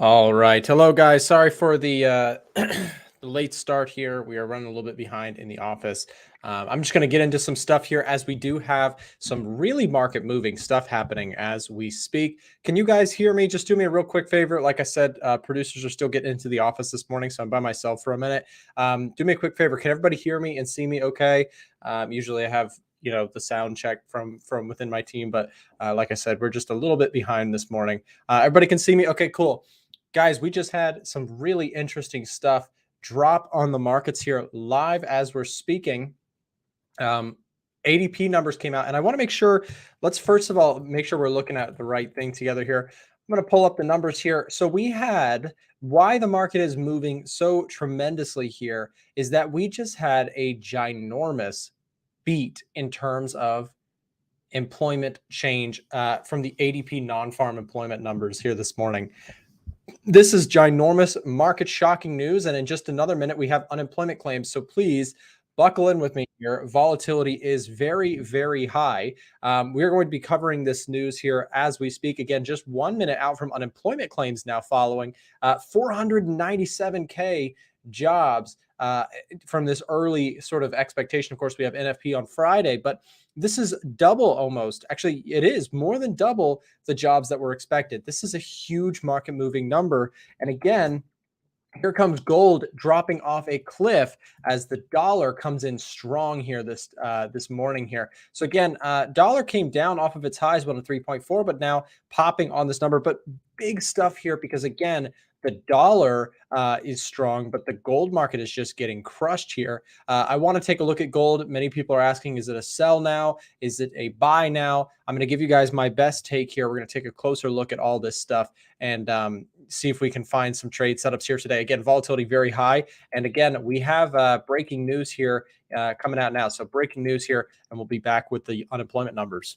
All right. Hello, guys. Sorry for the the late start here. We are running a little bit behind in the office. I'm just going to get into some stuff here as we do have some really market moving stuff happening as we speak. Can you guys hear me? Just do me a real quick favor. Like I said, producers are still getting into the office this morning, so I'm by myself for a minute. Do me a quick favor. Can everybody hear me and see me okay? Usually I have the sound check from within my team, but like I said, we're just a little bit behind this morning. Everybody can see me. Okay, cool. Guys, we just had some really interesting stuff drop on the markets here live as we're speaking. ADP numbers came out, and I want to make sure, let's first of all make sure we're looking at the right thing together here. I'm going to pull up the numbers here. So we had, why the market is moving so tremendously here is that we just had a ginormous beat in terms of employment change from the ADP non-farm employment numbers here this morning. This is ginormous market shocking news. And in just another minute, we have unemployment claims. So please buckle in with me here. Volatility is very, very high. We're going to be covering this news here as we speak. Again, just 1 minute out from unemployment claims now following 497K jobs from this early sort of expectation. Of course, we have NFP on Friday, but this is double almost. Actually, it is more than double the jobs that were expected. This is a huge market moving number. And again, here comes gold dropping off a cliff as the dollar comes in strong here this morning here. So again, dollar came down off of its highs, 103.4, but now popping on this number. But big stuff here because again, the dollar is strong, but the gold market is just getting crushed here. I want to take a look at gold. Many people are asking, is it a sell now? Is it a buy now? I'm going to give you guys my best take here. We're going to take a closer look at all this stuff and see if we can find some trade setups here today. Again, volatility very high. And again, we have breaking news here coming out now. So breaking news here, and we'll be back with the unemployment numbers.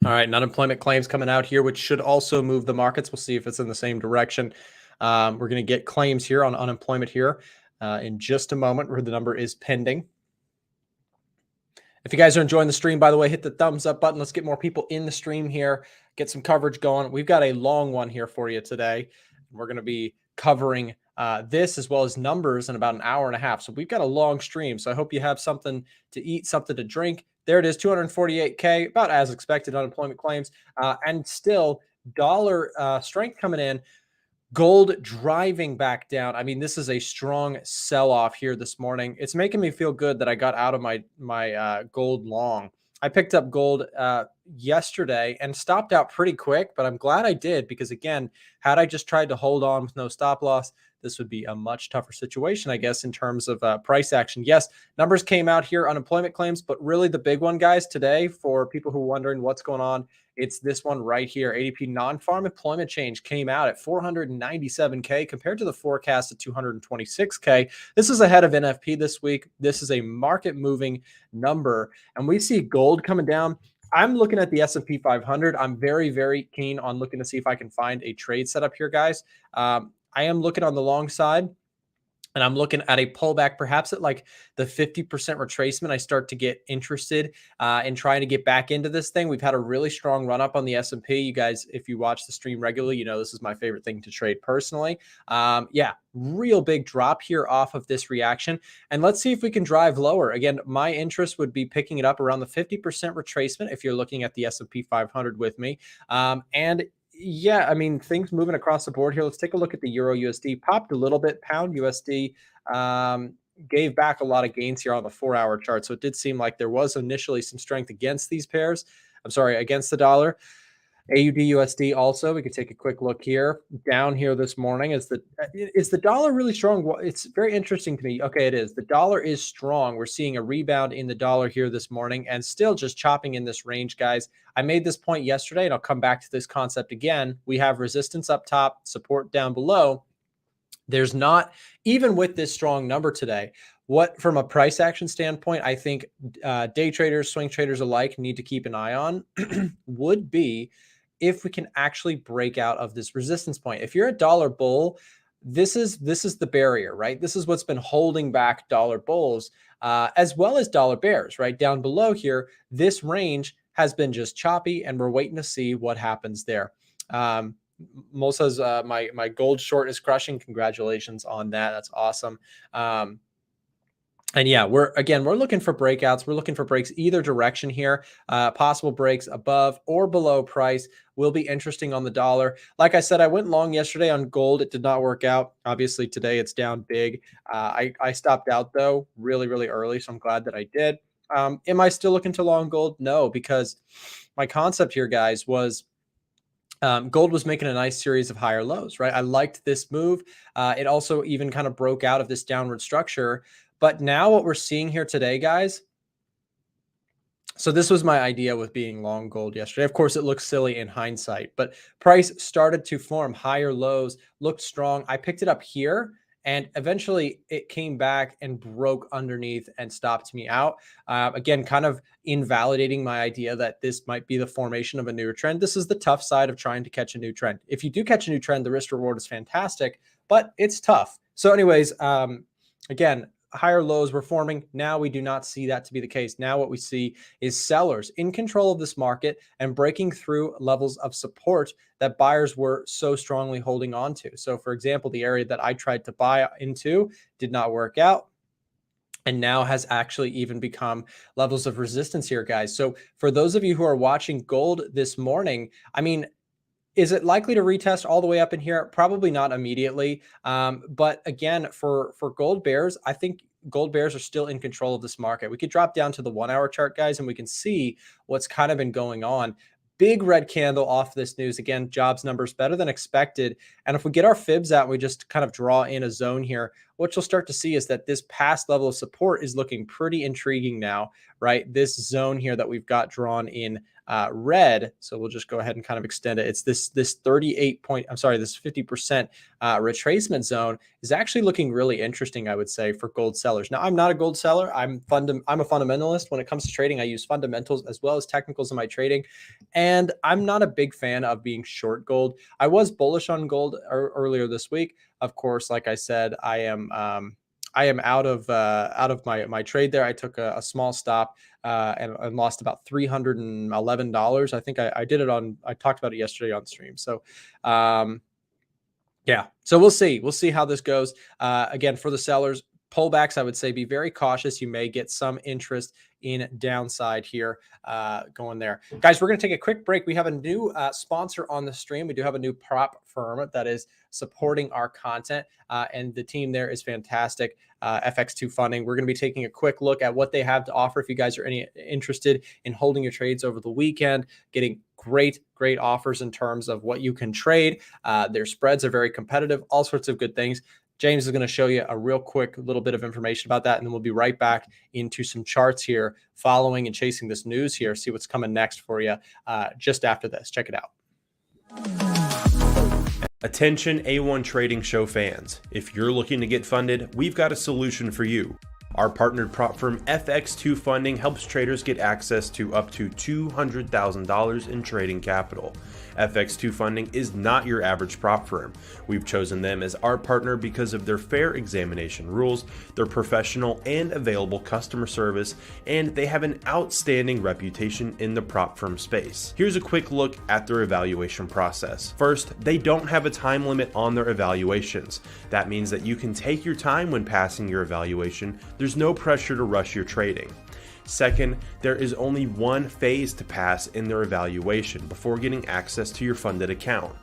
All right, unemployment claims coming out here, which should also move the markets. We'll see if it's in the same direction. We're going to get claims here on unemployment here in just a moment where the number is pending. If you guys are enjoying the stream, by the way, hit the thumbs up button. Let's get more people in the stream here, get some coverage going. We've got a long one here for you today. We're going to be covering this as well as numbers in about an hour and a half. So we've got a long stream. So I hope you have something to eat, something to drink. There it is, 248K, about as expected unemployment claims. And still dollar strength coming in. Gold driving back down. I mean, this is a strong sell-off here this morning. It's making me feel good that I got out of my gold long. I picked up gold yesterday and stopped out pretty quick, but I'm glad I did because, again, had I just tried to hold on with no stop loss, this would be a much tougher situation, I guess, in terms of price action. Yes, numbers came out here, unemployment claims, but really the big one, guys, today for people who are wondering what's going on, it's this one right here. ADP non-farm employment change came out at 497K compared to the forecast at 226K. This is ahead of NFP this week. This is a market-moving number, and we see gold coming down. I'm looking at the S&P 500. I'm very, very keen on looking to see if I can find a trade setup here, guys. I am looking on the long side, and I'm looking at a pullback, perhaps at like the 50% retracement. I start to get interested in trying to get back into this thing. We've had a really strong run up on the S&P. You guys, if you watch the stream regularly, you know this is my favorite thing to trade personally. Yeah, real big drop here off of this reaction. And let's see if we can drive lower. Again, my interest would be picking it up around the 50% retracement if you're looking at the S&P 500 with me. And yeah, I mean, things moving across the board here. Let's take a look at the Euro USD. Popped a little bit. Pound USD gave back a lot of gains here on the 4-hour chart. So it did seem like there was initially some strength against these pairs. I'm sorry, against the dollar. AUD USD also, we could take a quick look here. Down here this morning. Is the dollar really strong? Well, it's very interesting to me. Okay, it is. The dollar is strong. We're seeing a rebound in the dollar here this morning and still just chopping in this range, guys. I made this point yesterday, and I'll come back to this concept again. We have resistance up top, support down below. There's not, even with this strong number today, what from a price action standpoint, I think day traders, swing traders alike need to keep an eye on would be if we can actually break out of this resistance point. If you're a dollar bull, this is the barrier, right? This is what's been holding back dollar bulls as well as dollar bears, right? Down below here, this range has been just choppy, and we're waiting to see what happens there. Mo says my gold short is crushing. Congratulations on that. That's awesome. And yeah, we're looking for breakouts. We're looking for breaks either direction here. Possible breaks above or below price will be interesting on the dollar. Like I said, I went long yesterday on gold. It did not work out. Obviously, today it's down big. I stopped out though really, really early, so I'm glad that I did. Am I still looking to long gold? No, because my concept here, guys, was gold was making a nice series of higher lows, right? I liked this move. It also even kind of broke out of this downward structure. But now what we're seeing here today, guys, so this was my idea with being long gold yesterday. Of course, it looks silly in hindsight, but price started to form higher lows, looked strong. I picked it up here, and eventually it came back and broke underneath and stopped me out. Again, kind of invalidating my idea that this might be the formation of a newer trend. This is the tough side of trying to catch a new trend. If you do catch a new trend, the risk reward is fantastic, but it's tough. So anyways, again, higher lows were forming. Now we do not see that to be the case. Now what we see is sellers in control of this market and breaking through levels of support that buyers were so strongly holding on to. So for example, the area that I tried to buy into did not work out, and now has actually even become levels of resistance here, guys. So for those of you who are watching gold this morning, I mean, is it likely to retest all the way up in here? Probably not immediately. But again, for gold bears, I think gold bears are still in control of this market. We could drop down to the 1 hour chart, guys, and we can see what's kind of been going on. Big red candle off this news. Again, jobs numbers better than expected. And if we get our fibs out, we just kind of draw in a zone here. What you'll start to see is that this past level of support is looking pretty intriguing now, right? This zone here that we've got drawn in red. So we'll just go ahead and kind of extend it. It's this 50% retracement zone is actually looking really interesting, I would say, for gold sellers. Now, I'm not a gold seller. I'm a fundamentalist. When it comes to trading, I use fundamentals as well as technicals in my trading. And I'm not a big fan of being short gold. I was bullish on gold earlier this week. Of course, like I said, I am out of my trade there. I took a small stop and lost about $311. I think I did it I talked about it yesterday on stream. So yeah, so we'll see how this goes. Again, for the sellers, pullbacks, I would say be very cautious. You may get some interest in downside here going there. Guys, we're going to take a quick break. We have a new sponsor on the stream. We do have a new prop firm that is supporting our content, and the team there is fantastic. FX2 Funding. We're going to be taking a quick look at what they have to offer. If you guys are interested in holding your trades over the weekend, getting great offers in terms of what you can trade. Their spreads are very competitive, all sorts of good things. James is going to show you a real quick little bit of information about that, and then we'll be right back into some charts here, following and chasing this news here, see what's coming next for you just after this. Check it out. Attention A1 Trading Show fans. If you're looking to get funded, we've got a solution for you. Our partnered prop firm FX2 Funding helps traders get access to up to $200,000 in trading capital. FX2 Funding is not your average prop firm. We've chosen them as our partner because of their fair examination rules, their professional and available customer service, and they have an outstanding reputation in the prop firm space. Here's a quick look at their evaluation process. First, they don't have a time limit on their evaluations. That means that you can take your time when passing your evaluation. There's no pressure to rush your trading. Second, there is only one phase to pass in their evaluation before getting access to your funded account.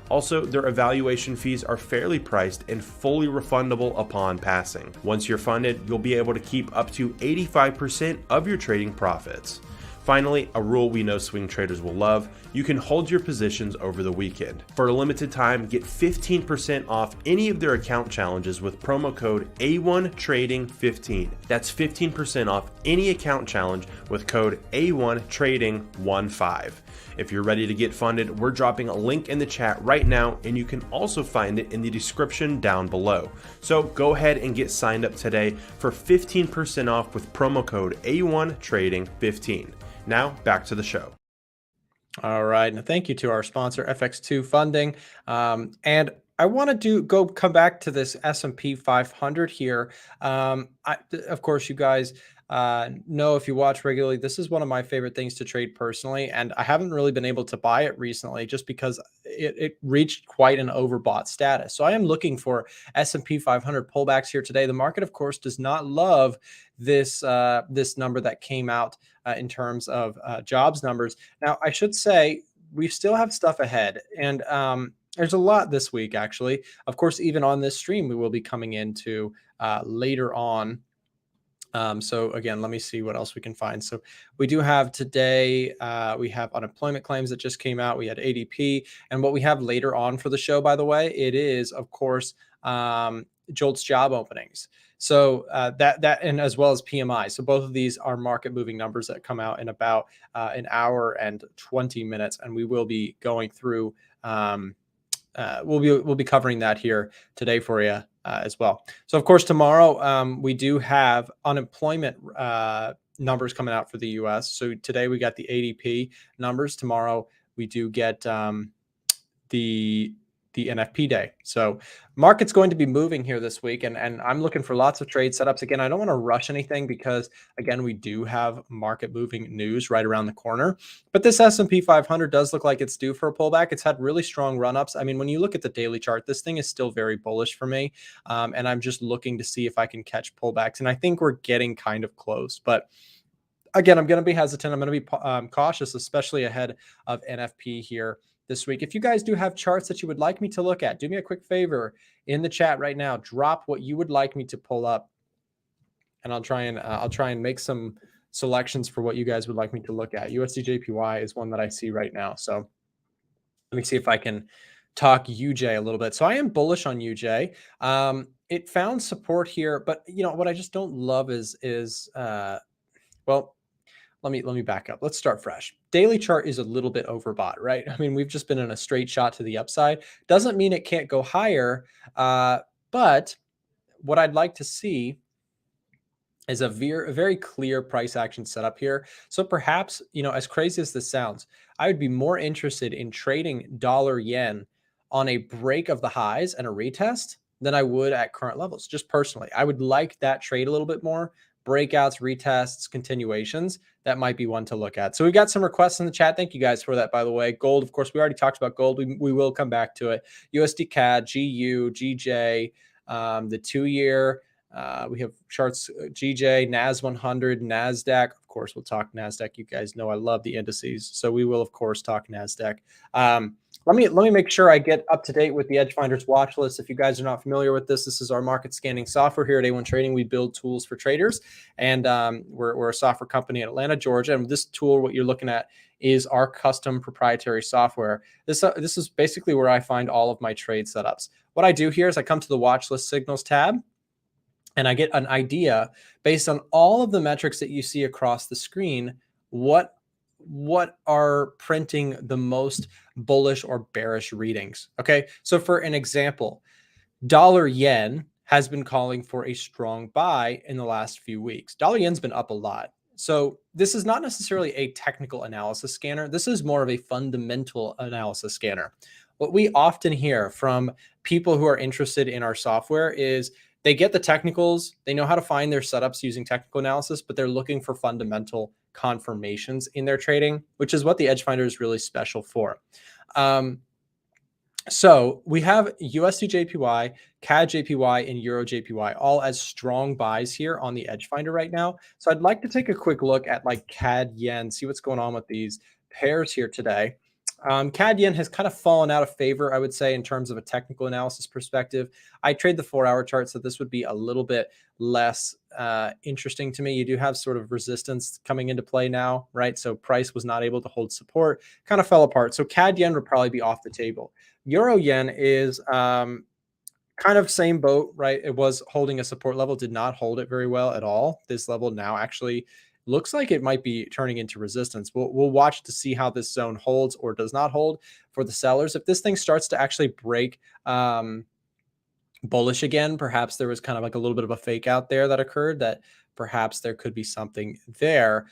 Also, their evaluation fees are fairly priced and fully refundable upon passing. Once you're funded, you'll be able to keep up to 85% of your trading profits. Finally, a rule we know swing traders will love: you can hold your positions over the weekend. For a limited time, get 15% off any of their account challenges with promo code A1Trading15. That's 15% off any account challenge with code A1Trading15. If you're ready to get funded, we're dropping a link in the chat right now, and you can also find it in the description down below. So go ahead and get signed up today for 15% off with promo code A1Trading15. Now back to the show. All right, and thank you to our sponsor FX2 Funding. And I want to come back to this S&P 500 here. Of course, you guys, know if you watch regularly, this is one of my favorite things to trade personally, and I haven't really been able to buy it recently just because it reached quite an overbought status. So I am looking for S&P 500 pullbacks here today. The market, of course, does not love this number that came out in terms of jobs numbers. Now, I should say we still have stuff ahead, and there's a lot this week, actually. Of course, even on this stream, we will be coming into later on. So again, let me see what else we can find. So we do have today, we have unemployment claims that just came out. We had ADP, and what we have later on for the show, by the way, it is, of course, JOLTS job openings. So that and as well as PMI. So both of these are market moving numbers that come out in about an hour and 20 minutes, and we will be going through. We'll be covering that here today for you as well. So of course tomorrow we do have unemployment numbers coming out for the U.S. So today we got the ADP numbers. Tomorrow we do get the NFP day. So market's going to be moving here this week, and I'm looking for lots of trade setups. Again, I don't want to rush anything because, again, we do have market moving news right around the corner. But this S&P 500 does look like it's due for a pullback. It's had really strong run-ups. I mean, when you look at the daily chart, this thing is still very bullish for me, and I'm just looking to see if I can catch pullbacks. And I think we're getting kind of close. But again, I'm going to be hesitant. I'm going to be cautious, especially ahead of NFP here this week. If you guys do have charts that you would like me to look at, do me a quick favor in the chat right now. Drop what you would like me to pull up, and I'll try and make some selections for what you guys would like me to look at. USD/JPY is one that I see right now. So let me see if I can talk UJ a little bit. So I am bullish on UJ. It found support here, but you know what I just don't love is well, let me back up. Let's start fresh. Daily chart is a little bit overbought, right? I mean, we've just been in a straight shot to the upside. Doesn't mean it can't go higher, but what I'd like to see is a very clear price action setup here. So perhaps, you know, as crazy as this sounds, I would be more interested in trading dollar yen on a break of the highs and a retest than I would at current levels. Just personally, I would like that trade a little bit more. Breakouts, retests, continuations. That might be one to look at. So we got some requests in the chat. Thank you guys for that, by the way. Gold, of course, we already talked about gold. We will come back to it. USD CAD, GU, GJ, the 2-year. We have charts, GJ, NAS 100, NASDAQ. Of course, we'll talk NASDAQ. You guys know I love the indices. So we will, of course, talk NASDAQ. Let me make sure I get up to date with the EDGEFINDER's watch list. If you guys are not familiar with this, this is our market scanning software here at A1 Trading. We build tools for traders, and we're a software company in Atlanta, Georgia. And this tool, what you're looking at, is our custom proprietary software. This is basically where I find all of my trade setups. What I do here is I come to the watch list signals tab, and I get an idea based on all of the metrics that you see across the screen, what are printing the most bullish or bearish readings. Okay, so for an example, dollar yen has been calling for a strong buy in the last few weeks. Dollar yen's been up a lot. So this is not necessarily a technical analysis scanner. This is more of a fundamental analysis scanner. What we often hear from people who are interested in our software is they get the technicals, they know how to find their setups using technical analysis, but they're looking for fundamental confirmations in their trading, which is what the EDGEFINDER is really special for. So we have USD/JPY, CAD/JPY, and Euro/JPY all as strong buys here on the EDGEFINDER right now. So I'd like to take a quick look at like CAD yen, see what's going on with these pairs here today. CAD yen has kind of fallen out of favor, I would say, in terms of a technical analysis perspective. I trade the 4-hour chart, so this would be a little bit less interesting to me. You do have sort of resistance coming into play now, right? So price was not able to hold support, kind of fell apart. So CAD yen would probably be off the table. Euro yen is kind of same boat, right? It was holding a support level, did not hold it very well at all. This level now actually looks like it might be turning into resistance. We'll watch to see how this zone holds or does not hold for the sellers. If this thing starts to actually break bullish again, perhaps there was kind of like a little bit of a fake out there that occurred, that perhaps there could be something there.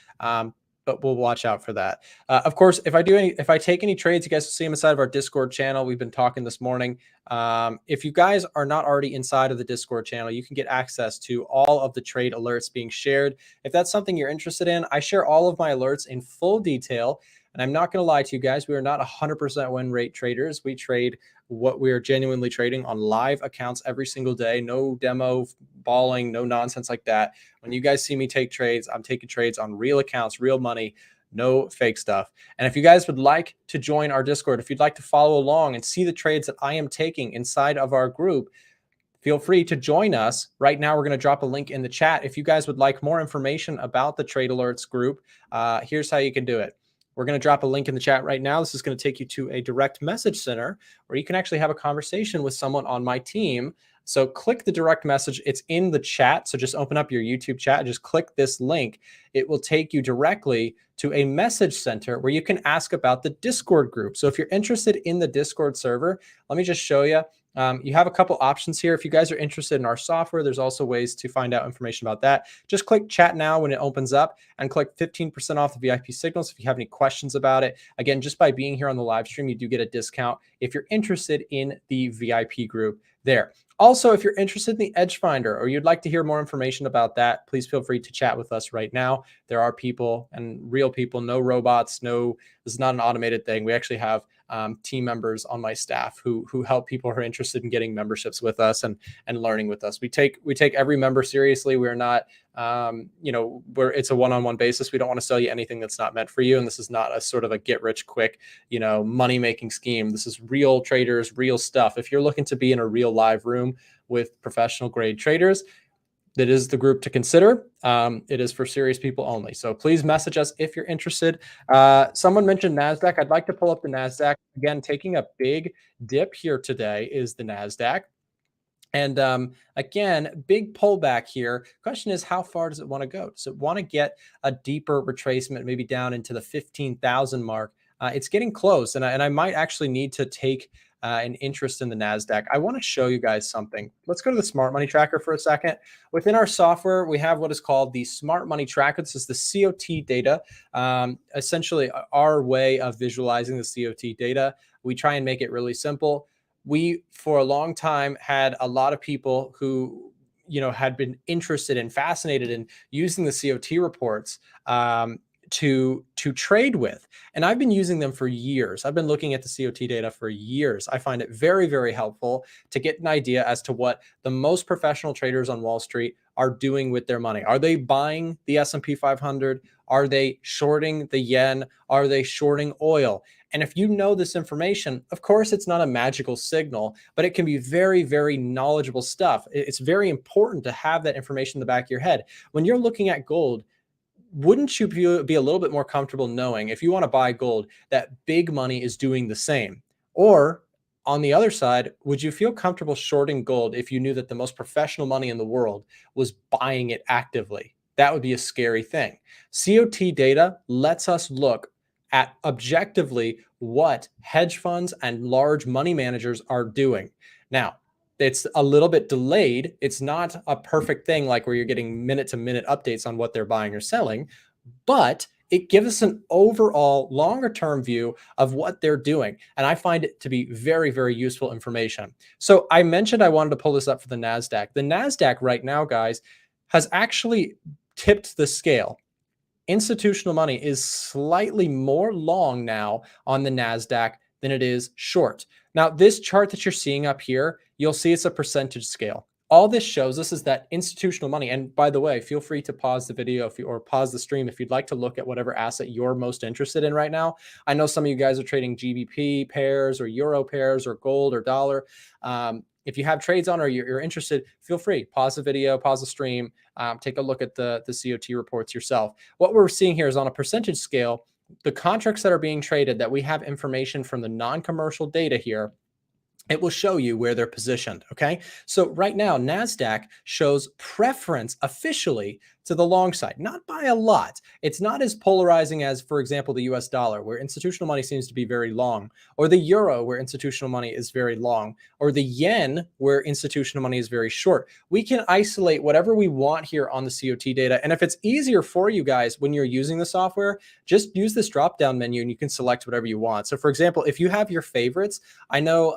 but we'll watch out for that. Of course, if I take any trades, you guys will see them inside of our Discord channel. We've been talking this morning. If you guys are not already inside of the Discord channel, you can get access to all of the trade alerts being shared. If that's something you're interested in, I share all of my alerts in full detail. And I'm not going to lie to you guys, we are not 100% win rate traders. We trade what we are genuinely trading on live accounts every single day. No demo balling, no nonsense like that. When you guys see me take trades, I'm taking trades on real accounts, real money, no fake stuff. And if you guys would like to join our Discord, if you'd like to follow along and see the trades that I am taking inside of our group, feel free to join us. Right now, we're going to drop a link in the chat. If you guys would like more information about the Trade Alerts group, here's how you can do it. We're going to drop a link in the chat right now. This is going to take you to a direct message center where you can actually have a conversation with someone on my team. So click the direct message. It's in the chat. So just open up your YouTube chat and just click this link. It will take you directly to a message center where you can ask about the Discord group. So if you're interested in the Discord server, let me just show you. You have a couple options here. If you guys are interested in our software, there's also ways to find out information about that. Just click chat now when it opens up and click 15% off the VIP signals if you have any questions about it. Again, just by being here on the live stream, you do get a discount if you're interested in the VIP group there. Also, if you're interested in the EDGEFINDER or you'd like to hear more information about that, please feel free to chat with us right now. There are people and real people, no robots, this is not an automated thing. We actually have team members on my staff who help people who are interested in getting memberships with us and learning with us. We take every member seriously. We're not, it's a one-on-one basis. We don't want to sell you anything that's not meant for you. And this is not a sort of a get rich quick, money-making scheme. This is real traders, real stuff. If you're looking to be in a real live room with professional grade traders, that is the group to consider. It is for serious people only. So please message us if you're interested. Someone mentioned NASDAQ. I'd like to pull up the NASDAQ. Again, taking a big dip here today is the NASDAQ. And again, big pullback here. Question is, how far does it want to go? Does it want to get a deeper retracement, maybe down into the 15,000 mark? It's getting close, and I might actually need to take an interest in the NASDAQ. I want to show you guys something. Let's go to the Smart Money Tracker for a second. Within our software, we have what is called the Smart Money Tracker. This is the COT data, essentially our way of visualizing the COT data. We try and make it really simple. We, for a long time, had a lot of people who, had been interested and fascinated in using the COT reports to trade with. And I've been using them for years. I've been looking at the COT data for years. I find it very, very helpful to get an idea as to what the most professional traders on Wall Street are doing with their money. Are they buying the S&P 500? Are they shorting the yen? Are they shorting oil? And if you know this information, of course, it's not a magical signal, but it can be very, very knowledgeable stuff. It's very important to have that information in the back of your head. When you're looking at gold, wouldn't you be a little bit more comfortable knowing, if you want to buy gold, that big money is doing the same? Or on the other side, would you feel comfortable shorting gold if you knew that the most professional money in the world was buying it actively? That would be a scary thing. COT data lets us look at objectively what hedge funds and large money managers are doing. Now, it's a little bit delayed. It's not a perfect thing like where you're getting minute-to-minute updates on what they're buying or selling, but it gives us an overall longer-term view of what they're doing. And I find it to be very, very useful information. So I mentioned I wanted to pull this up for the NASDAQ. The NASDAQ right now, guys, has actually tipped the scale. Institutional money is slightly more long now on the NASDAQ than it is short. Now, this chart that you're seeing up here, you'll see it's a percentage scale. All this shows us is that institutional money, and by the way, feel free to pause the video or pause the stream if you'd like to look at whatever asset you're most interested in right now. I know some of you guys are trading GBP pairs or Euro pairs or gold or dollar. If you have trades on or you're interested, feel free, pause the video, pause the stream, take a look at the COT reports yourself. What we're seeing here is on a percentage scale, the contracts that are being traded that we have information from the non-commercial data here, it will show you where they're positioned, okay? So right now, NASDAQ shows preference officially to the long side, not by a lot. It's not as polarizing as, for example, the US dollar, where institutional money seems to be very long, or the euro, where institutional money is very long, or the yen, where institutional money is very short. We can isolate whatever we want here on the COT data. And if it's easier for you guys when you're using the software, just use this drop-down menu and you can select whatever you want. So for example, if you have your favorites, I know,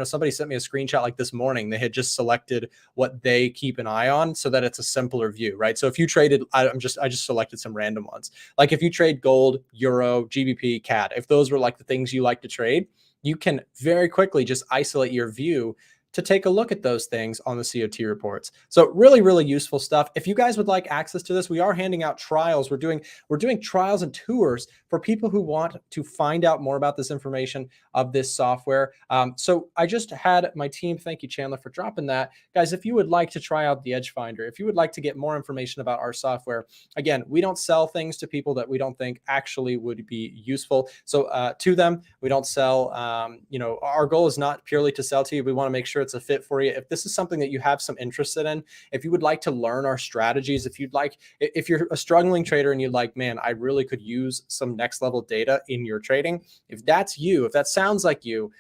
somebody sent me a screenshot like this morning. They had just selected what they keep an eye on so that it's a simpler view, right? So if you traded, I just selected some random ones. Like if you trade gold, euro, GBP, CAD, if those were like the things you like to trade, you can very quickly just isolate your view to take a look at those things on the COT reports. So really, really useful stuff. If you guys would like access to this, we are handing out trials. We're doing trials and tours for people who want to find out more about this information of this software. So I just had my team, thank you, Chandler, for dropping that. Guys, if you would like to try out the EDGEFINDER, if you would like to get more information about our software, again, we don't sell things to people that we don't think actually would be useful. So to them, we don't sell, our goal is not purely to sell to you. We want to make sure it's a fit for you. If this is something that you have some interest in, if you would like to learn our strategies, if you're a struggling trader and you're like, man, I really could use some next level data in your trading. If that's you, if that sounds like you,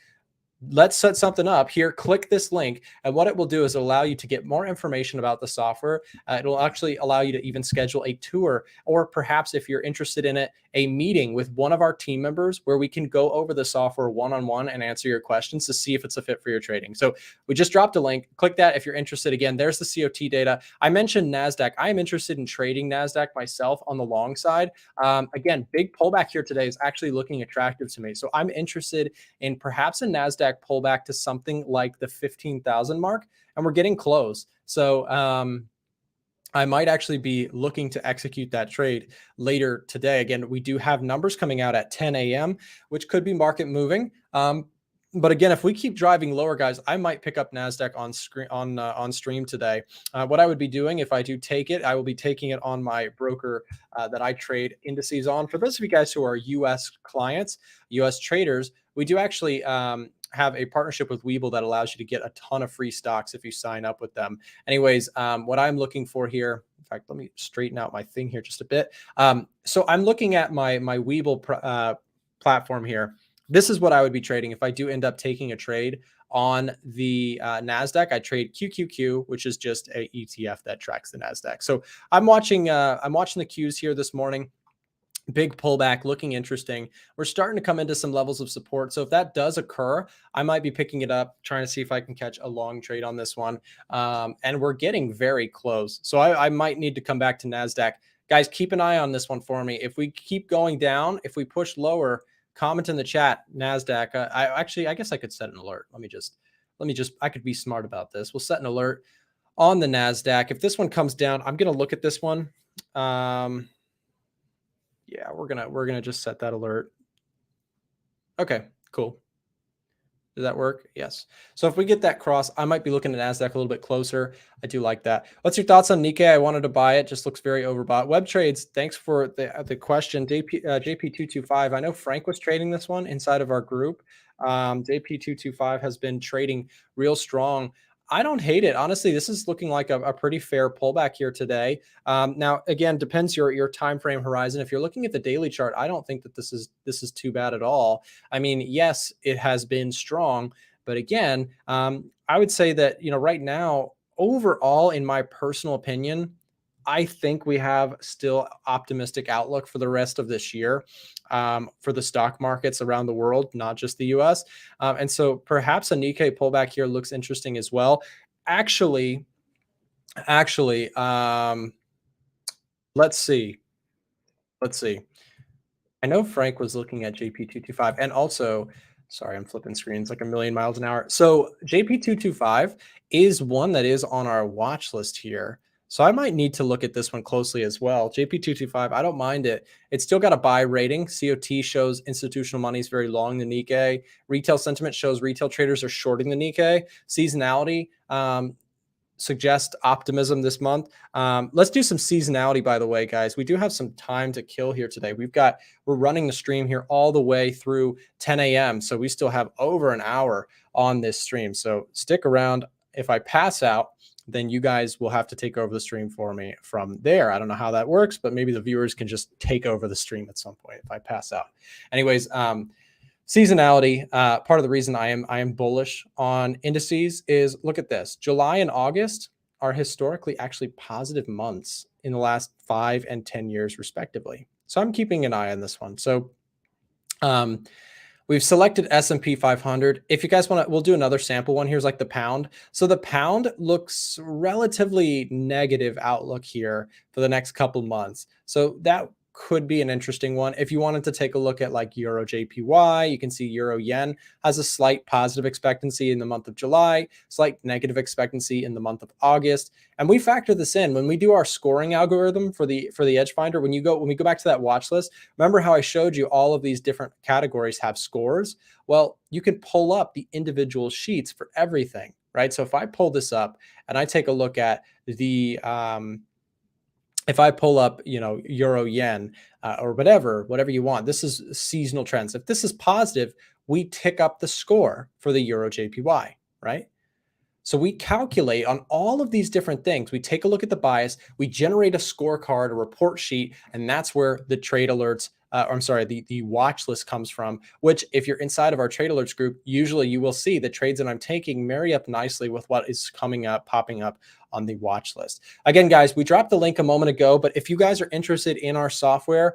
let's set something up here. Click this link. And what it will do is allow you to get more information about the software. It will actually allow you to even schedule a tour, or perhaps if you're interested in it, a meeting with one of our team members where we can go over the software one-on-one and answer your questions to see if it's a fit for your trading. So we just dropped a link. Click that if you're interested. Again, there's the COT data. I mentioned NASDAQ. I am interested in trading NASDAQ myself on the long side. Again, big pullback here today is actually looking attractive to me. So I'm interested in perhaps a NASDAQ pullback to something like the 15,000 mark, and we're getting close. So I might actually be looking to execute that trade later today. Again, we do have numbers coming out at 10 a.m., which could be market moving. But again, if we keep driving lower, guys, I might pick up NASDAQ on stream today. What I would be doing if I do take it, I will be taking it on my broker that I trade indices on. For those of you guys who are U.S. clients, U.S. traders, we do actually have a partnership with Webull that allows you to get a ton of free stocks if you sign up with them. Anyways, what I'm looking for here, in fact, let me straighten out my thing here just a bit. So I'm looking at my Webull platform here. This is what I would be trading if I do end up taking a trade on the NASDAQ. I trade QQQ, which is just a ETF that tracks the NASDAQ. So I'm watching the Qs here this morning. Big pullback, looking interesting. We're starting to come into some levels of support. So if that does occur, I might be picking it up, trying to see if I can catch a long trade on this one. And we're getting very close. So I might need to come back to NASDAQ. Guys, keep an eye on this one for me. If we keep going down, if we push lower, comment in the chat, NASDAQ. I guess I could set an alert. Let me just, I could be smart about this. We'll set an alert on the NASDAQ. If this one comes down, I'm going to look at this one. Yeah, we're gonna just set that alert. Okay, cool. Does that work? Yes. So if we get that cross, I might be looking at NASDAQ a little bit closer. I do like that. What's your thoughts on Nikkei? I wanted to buy it. Just looks very overbought. Web Trades, thanks for the question. JP225. I know Frank was trading this one inside of our group. JP225 has been trading real strong. I don't hate it. Honestly, this is looking like a pretty fair pullback here today. Now, again, depends your time frame horizon. If you're looking at the daily chart, I don't think that this is too bad at all. I mean, yes, it has been strong, but again, I would say that, right now, overall, in my personal opinion, I think we have still optimistic outlook for the rest of this year for the stock markets around the world, not just the US. And so perhaps a Nikkei pullback here looks interesting as well. Actually, let's see. I know Frank was looking at JP225 and also, sorry, I'm flipping screens like a million miles an hour. So JP225 is one that is on our watch list here. So I might need to look at this one closely as well. JP225, I don't mind it. It's still got a buy rating. COT shows institutional money is very long, the Nikkei. Retail sentiment shows retail traders are shorting the Nikkei. Seasonality suggest optimism this month. Let's do some seasonality, by the way, guys. We do have some time to kill here today. We're running the stream here all the way through 10 a.m. So we still have over an hour on this stream. So stick around. If I pass out, then you guys will have to take over the stream for me from there. I don't know how that works, but maybe the viewers can just take over the stream at some point if I pass out. Anyways, seasonality, part of the reason I am bullish on indices is, look at this. July and August are historically actually positive months in the last 5 and 10 years respectively. So I'm keeping an eye on this one. So we've selected S&P 500. If you guys want to, we'll do another sample one. Here's like the pound. So the pound looks relatively negative outlook here for the next couple months. So that could be an interesting one. If you wanted to take a look at like Euro JPY, you can see Euro Yen has a slight positive expectancy in the month of July, slight negative expectancy in the month of August. And we factor this in when we do our scoring algorithm for the EDGEFINDER. When we go back to that watch list, remember how I showed you all of these different categories have scores? Well, you can pull up the individual sheets for everything, right? So if I pull this up and I take a look at the if I pull up, Euro Yen or whatever you want, this is seasonal trends. If this is positive, we tick up the score for the Euro JPY, right? So we calculate on all of these different things. We take a look at the bias, we generate a scorecard, a report sheet, and that's where the trade alerts, the watch list comes from, which if you're inside of our trade alerts group, usually you will see the trades that I'm taking marry up nicely with what is coming up, popping up on the watch list. Again, guys, we dropped the link a moment ago, but if you guys are interested in our software,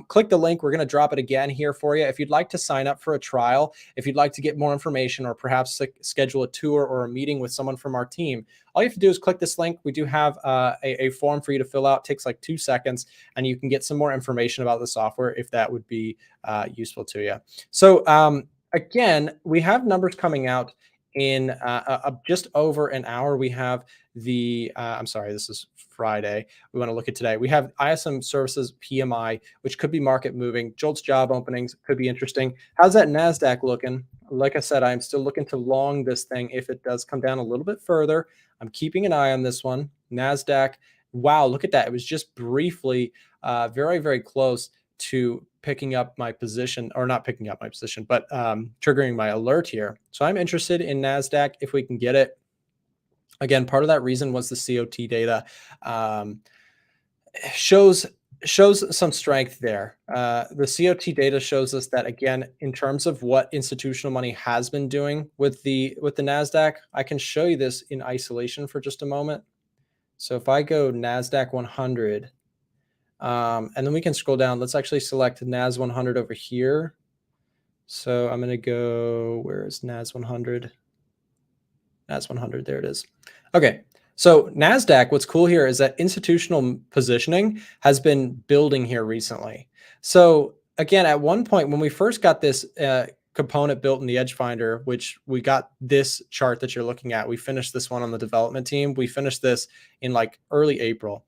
click the link. We're going to drop it again here for you. If you'd like to sign up for a trial, if you'd like to get more information or perhaps schedule a tour or a meeting with someone from our team, all you have to do is click this link. We do have a form for you to fill out. It takes like 2 seconds, and you can get some more information about the software if that would be useful to you. So again, we have numbers coming out in just over an hour. We have the this is Friday. We want to look at today. We have ISM services PMI, which could be market moving. JOLTS job openings could be interesting. How's that NASDAQ looking? Like I said, I'm still looking to long this thing. If it does come down a little bit further, I'm keeping an eye on this one. NASDAQ, wow, look at that. It was just briefly very, very close to picking up my position, or not picking up my position, but triggering my alert here. So I'm interested in NASDAQ if we can get it. Again, part of that reason was the COT data shows some strength there. The COT data shows us that, again, in terms of what institutional money has been doing with the NASDAQ, I can show you this in isolation for just a moment. So if I go NASDAQ 100, and then we can scroll down. Let's actually select NAS 100 over here. So I'm going to go, where is NAS 100? NAS 100, there it is. Okay, so NASDAQ, what's cool here is that institutional positioning has been building here recently. So again, at one point when we first got this component built in the EDGEFINDER, which we got this chart that you're looking at, we finished this one on the development team. We finished this in like early April.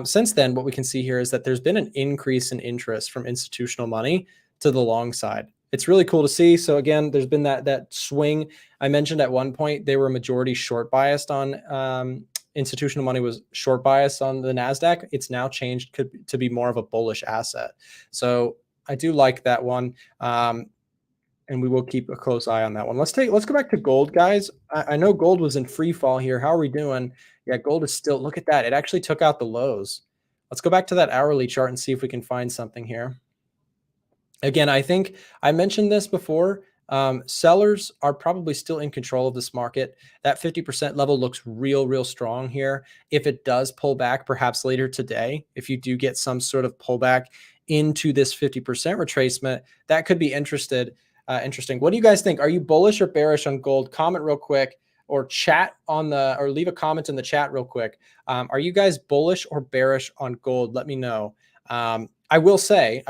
Since then, what we can see here is that there's been an increase in interest from institutional money to the long side. It's really cool to see. So again, there's been that swing. I mentioned at one point they were majority short biased on institutional money was short biased on the NASDAQ. It's now changed to be more of a bullish asset. So I do like that one. And we will keep a close eye on that one. Let's go back to gold, guys. I know gold was in free fall here. How are we doing? Yeah, gold is still, look at that. It actually took out the lows. Let's go back to that hourly chart and see if we can find something here. Again, I think I mentioned this before. Sellers are probably still in control of this market. That 50% level looks real strong here. If it does pull back, perhaps later today, if you do get some sort of pullback into this 50% retracement, that could be interesting. What do you guys think? Are you bullish or bearish on gold? Comment real quick, or leave a comment in the chat real quick. Are you guys bullish or bearish on gold? Let me know. I will say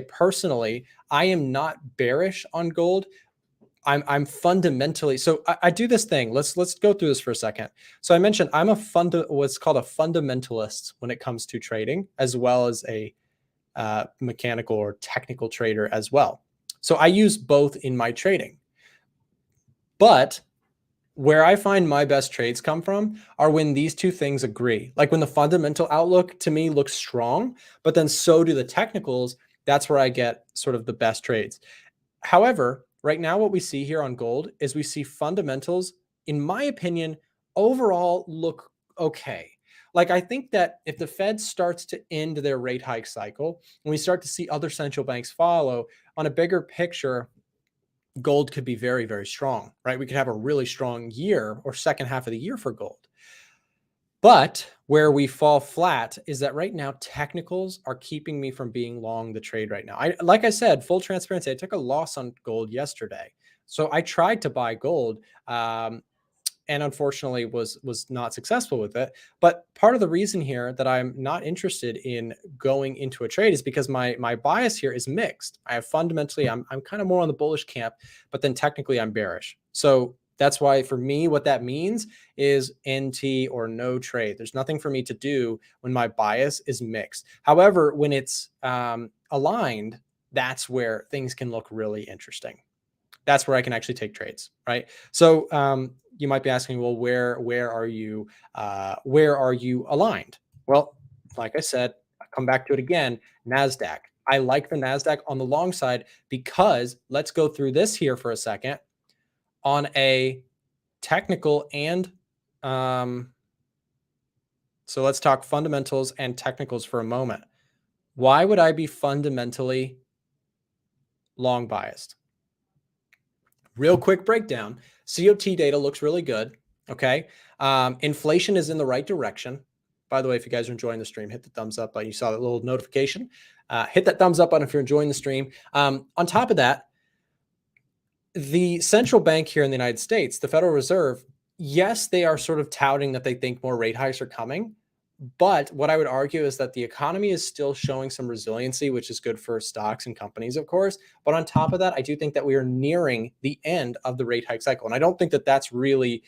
personally, I am not bearish on gold. I'm fundamentally, so I do this thing. Let's go through this for a second. So I mentioned I'm what's called a fundamentalist when it comes to trading, as well as a mechanical or technical trader as well. So I use both in my trading. But where I find my best trades come from are when these two things agree. Like when the fundamental outlook to me looks strong, but then so do the technicals. That's where I get sort of the best trades. However, right now what we see here on gold is we see fundamentals, in my opinion, overall look okay. Like, I think that if the Fed starts to end their rate hike cycle, and we start to see other central banks follow, on a bigger picture, gold could be very, very strong, right? We could have a really strong year or second half of the year for gold. But where we fall flat is that right now technicals are keeping me from being long the trade right now. Like I said, full transparency, I took a loss on gold yesterday. So I tried to buy gold, and unfortunately was not successful with it. But part of the reason here that I'm not interested in going into a trade is because my bias here is mixed. I have fundamentally, I'm kind of more on the bullish camp, but then technically I'm bearish. So that's why for me, what that means is NT or no trade. There's nothing for me to do when my bias is mixed. However, when it's aligned, that's where things can look really interesting. That's where I can actually take trades, right? So you might be asking, well, where are you aligned? Well, like I said, I come back to it again, NASDAQ. I like the NASDAQ on the long side because let's go through this here for a second on a technical and so let's talk fundamentals and technicals for a moment. Why would I be fundamentally long biased? Real quick breakdown. COT data looks really good. Okay. Inflation is in the right direction. By the way, if you guys are enjoying the stream, hit the thumbs up button. You saw that little notification. Hit that thumbs up button if you're enjoying the stream. On top of that, the central bank here in the United States, the Federal Reserve, yes, they are sort of touting that they think more rate hikes are coming. But what I would argue is that the economy is still showing some resiliency, which is good for stocks and companies, of course. But on top of that, I do think that we are nearing the end of the rate hike cycle. And I don't think that that's really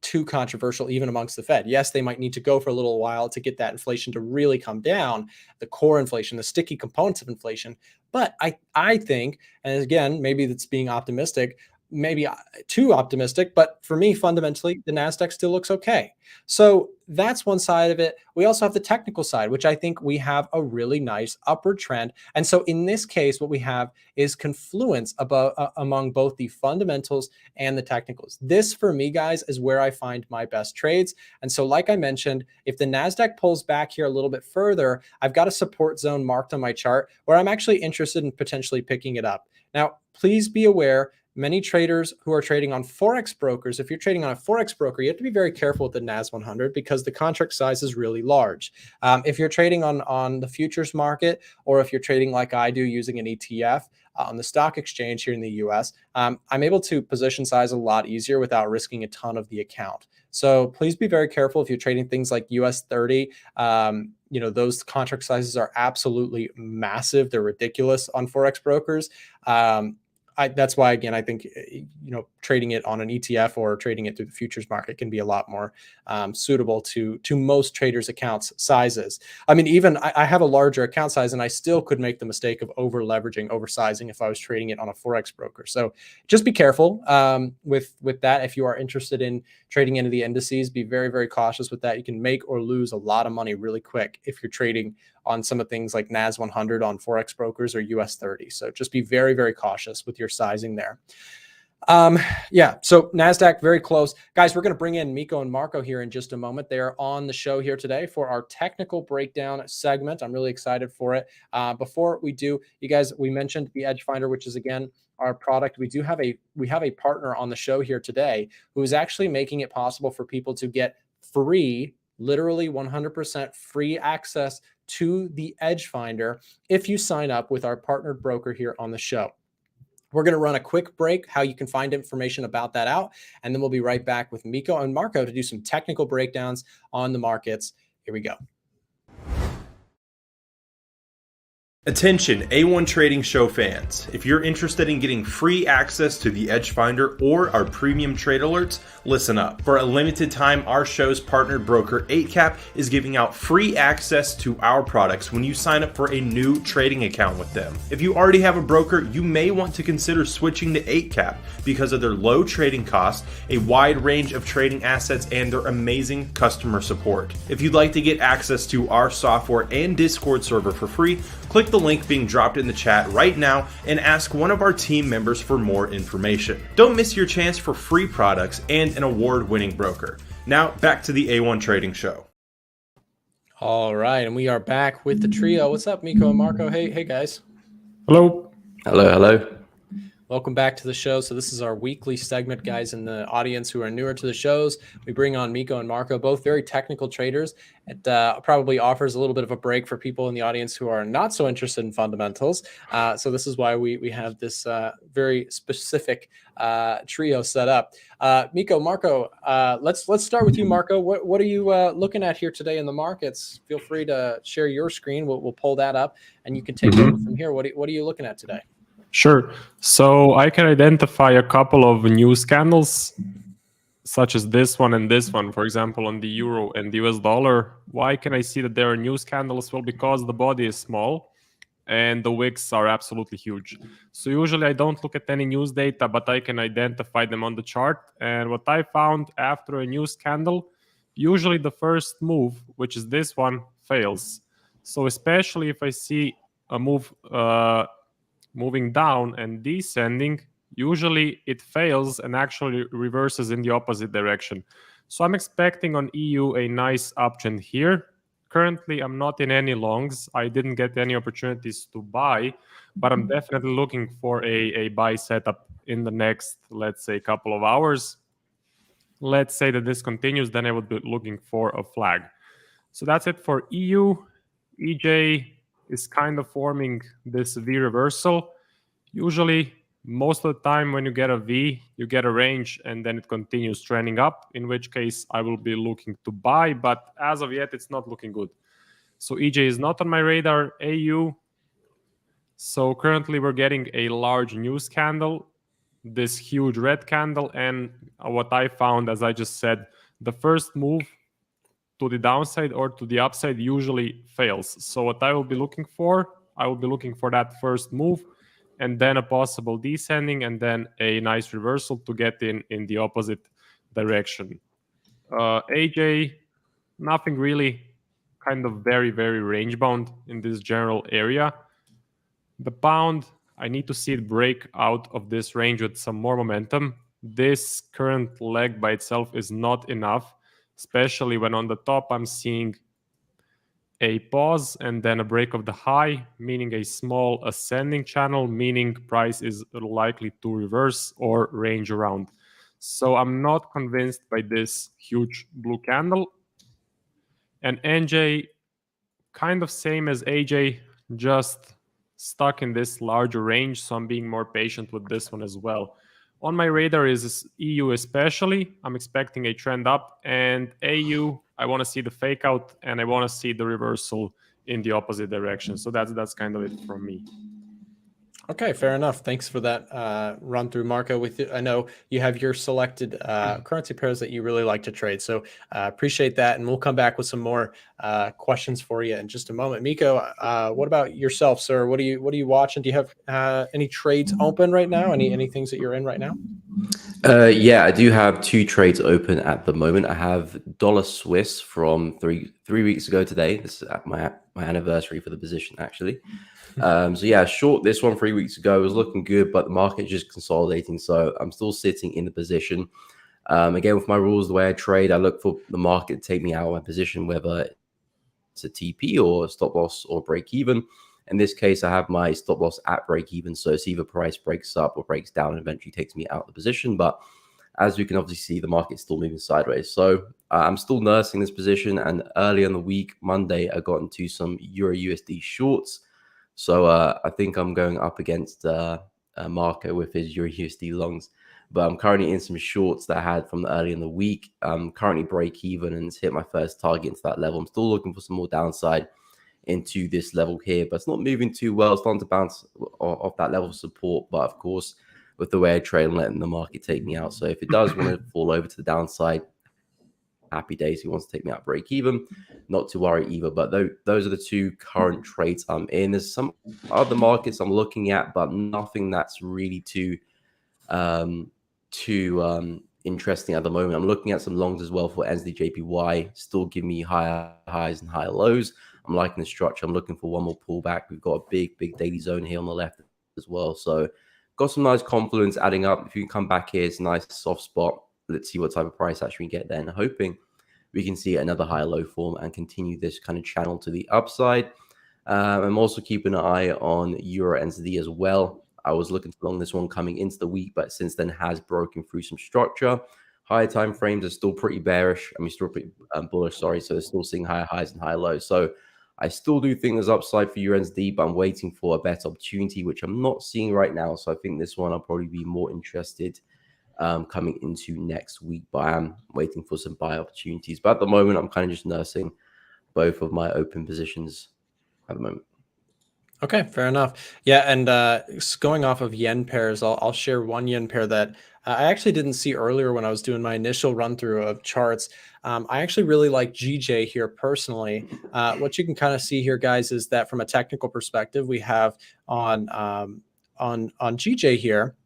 too controversial, even amongst the Fed. Yes, they might need to go for a little while to get that inflation to really come down, the core inflation, the sticky components of inflation. But I think, and again, maybe that's being optimistic, maybe too optimistic, but for me, fundamentally, the NASDAQ still looks okay. So that's one side of it. We also have the technical side, which I think we have a really nice upward trend. And so in this case, what we have is confluence among both the fundamentals and the technicals. This, for me, guys, is where I find my best trades. And so like I mentioned, if the NASDAQ pulls back here a little bit further, I've got a support zone marked on my chart where I'm actually interested in potentially picking it up. Now, please be aware, many traders who are trading on forex brokers, if you're trading on a forex broker, you have to be very careful with the NAS 100 because the contract size is really large. If you're trading on the futures market, or if you're trading like I do using an ETF on the stock exchange here in the US, I'm able to position size a lot easier without risking a ton of the account. So please be very careful if you're trading things like US 30. Those contract sizes are absolutely massive. They're ridiculous on forex brokers. That's why, again, I think, trading it on an ETF or trading it through the futures market can be a lot more suitable to most traders' accounts sizes. I mean, even I have a larger account size and I still could make the mistake of over leveraging, oversizing if I was trading it on a forex broker. So just be careful with that. If you are interested in trading into the indices, be very, very cautious with that. You can make or lose a lot of money really quick if you're trading on some of things like NAS 100 on forex brokers or US 30. So just be very, very cautious with your sizing there. So NASDAQ very close. Guys, we're going to bring in Miko and Marco here in just a moment. They are on the show here today for our technical breakdown segment. I'm really excited for it. Before we do, you guys, we mentioned the EDGEFINDER, which is, again, our product. We have a partner on the show here today who is actually making it possible for people to get free, literally 100% free access to the EDGEFINDER if you sign up with our partnered broker here on the show. We're going to run a quick break, how you can find information about that out, and then we'll be right back with Miko and Marco to do some technical breakdowns on the markets. Here we go. Attention A1 Trading Show fans. If you're interested in getting free access to the EDGEFINDER or our premium trade alerts, listen up. For a limited time, our show's partnered broker 8cap is giving out free access to our products when you sign up for a new trading account with them. If you already have a broker, you may want to consider switching to 8cap because of their low trading costs, a wide range of trading assets, and their amazing customer support. If you'd like to get access to our software and Discord server for free, click the link being dropped in the chat right now and ask one of our team members for more information. Don't miss your chance for free products and an award-winning broker. Now back to the A1 Trading Show. All right, and we are back with the trio. What's up, Miko and Marco? Hey guys. Hello. Hello. Welcome back to the show. So this is our weekly segment, guys, in the audience who are newer to the shows. We bring on Miko and Marco, both very technical traders. It probably offers a little bit of a break for people in the audience who are not so interested in fundamentals. So this is why we have this very specific trio set up. Miko, Marco, let's start with you, Marco. What are you looking at here today in the markets? Feel free to share your screen. We'll pull that up, and you can take over from here. What are you looking at today? Sure. So I can identify a couple of news candles, such as this one and this one, for example, on the euro and the US dollar. Why can I see that there are news candles? Well, because the body is small and the wicks are absolutely huge. So usually I don't look at any news data, but I can identify them on the chart. And what I found after a news candle, usually the first move, which is this one, fails. So especially if I see a move moving down and descending, usually it fails and actually reverses in the opposite direction. So I'm expecting on EU a nice uptrend here. Currently, I'm not in any longs. I didn't get any opportunities to buy, but I'm definitely looking for a buy setup in the next, let's say, couple of hours. Let's say that this continues, then I would be looking for a flag. So that's it for EU. EJ is kind of forming this V reversal. Usually, most of the time when you get a V, you get a range and then it continues trending up, in which case I will be looking to buy, but as of yet, it's not looking good. So EJ is not on my radar. AU. So currently we're getting a large news candle, this huge red candle, and what I found, as I just said, the first move to the downside or to the upside usually fails. So what I will be looking for, that first move and then a possible descending and then a nice reversal to get in the opposite direction. AJ, nothing really, kind of very, very range bound in this general area. The pound, I need to see it break out of this range with some more momentum. This current leg by itself is not enough, especially when on the top I'm seeing a pause and then a break of the high, meaning a small ascending channel, meaning price is likely to reverse or range around. So I'm not convinced by this huge blue candle. And NJ, kind of same as AJ, just stuck in this larger range. So I'm being more patient with this one as well. On my radar is EU especially. I'm expecting a trend up, and AU, I want to see the fake out and I want to see the reversal in the opposite direction. So that's kind of it from me. Okay, fair enough. Thanks for that run through, Marco. I know you have your selected currency pairs that you really like to trade, so appreciate that. And we'll come back with some more questions for you in just a moment. Miko, what about yourself, sir? What are you watching? Do you have any trades open right now? Any things that you're in right now? Yeah, I do have 2 trades open at the moment. I have dollar Swiss from three weeks ago today. This is at my anniversary for the position, actually. So yeah, short this one 3 weeks ago. It was looking good, but the market just consolidating. So I'm still sitting in the position. Again, with my rules, the way I trade, I look for the market to take me out of my position, whether it's a TP or a stop loss or break even. In this case, I have my stop loss at break even. So it's either price breaks up or breaks down and eventually takes me out of the position. But as we can obviously see, the market's still moving sideways. So I'm still nursing this position. And earlier in the week, Monday, I got into some Euro USD shorts. So I think I'm going up against Marco with his Euro USD longs. But I'm currently in some shorts that I had from early in the week. Currently break even and it's hit my first target into that level. I'm still looking for some more downside into this level here, but it's not moving too well. It's starting to bounce off that level of support. But of course, with the way I trade, I'm letting the market take me out. So if it does want to fall over to the downside, happy days. He wants to take me out break even, not to worry either. But those are the 2 current trades I'm in. There's some other markets I'm looking at, but nothing that's really too interesting at the moment. I'm looking at some longs as well for NZD/JPY, still give me higher highs and higher lows. I'm liking the structure. I'm looking for one more pullback. We've got a big daily zone here on the left as well. So got some nice confluence adding up. If you can come back here, it's a nice soft spot. let's see what type of price action we get then. Hoping we can see another higher low form and continue this kind of channel to the upside. I'm also keeping an eye on Euro NZD as well. I was looking to long this one coming into the week, but since then has broken through some structure. Higher time frames are still pretty bearish. I mean, still pretty bullish, sorry. So they're still seeing higher highs and higher lows. So I still do think there's upside for USD, but I'm waiting for a better opportunity, which I'm not seeing right now. So I think this one I'll probably be more interested coming into next week, but I am waiting for some buy opportunities. But at the moment, I'm kind of just nursing both of my open positions at the moment. Okay, fair enough. Yeah, and going off of yen pairs, I'll share one yen pair that I actually didn't see earlier when I was doing my initial run through of charts. I actually really like GJ here personally. What you can kind of see here, guys, is that from a technical perspective, we have on GJ here,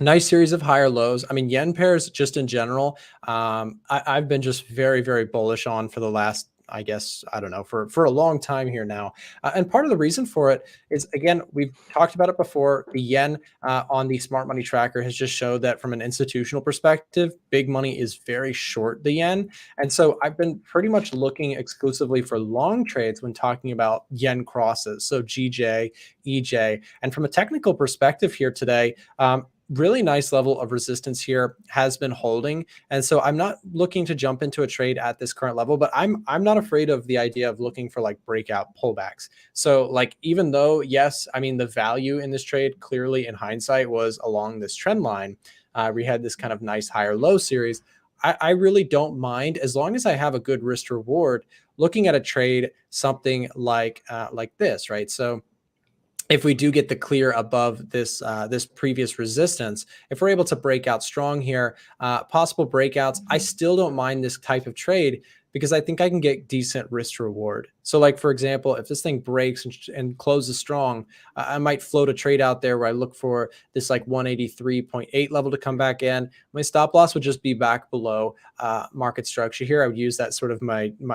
nice series of higher lows. I mean, yen pairs just in general, I've been just very, very bullish on for the last, I guess, I don't know, for a long time here now. And part of the reason for it is, again, we've talked about it before. The yen on the smart money tracker has just showed that from an institutional perspective, big money is very short the yen. And so I've been pretty much looking exclusively for long trades when talking about yen crosses. So GJ, EJ. And from a technical perspective here today, really nice level of resistance here has been holding. And so I'm not looking to jump into a trade at this current level, but I'm not afraid of the idea of looking for like breakout pullbacks. So like, even though, yes, I mean, the value in this trade clearly in hindsight was along this trend line, we had this kind of nice higher low series. I really don't mind, as long as I have a good risk reward, looking at a trade, something like this, right? So if we do get the clear above this this previous resistance, if we're able to break out strong here, possible breakouts, I still don't mind this type of trade because I think I can get decent risk reward. So like, for example, if this thing breaks and closes strong, I might float a trade out there where I look for this like 183.8 level to come back in. My stop loss would just be back below market structure here. I would use that sort of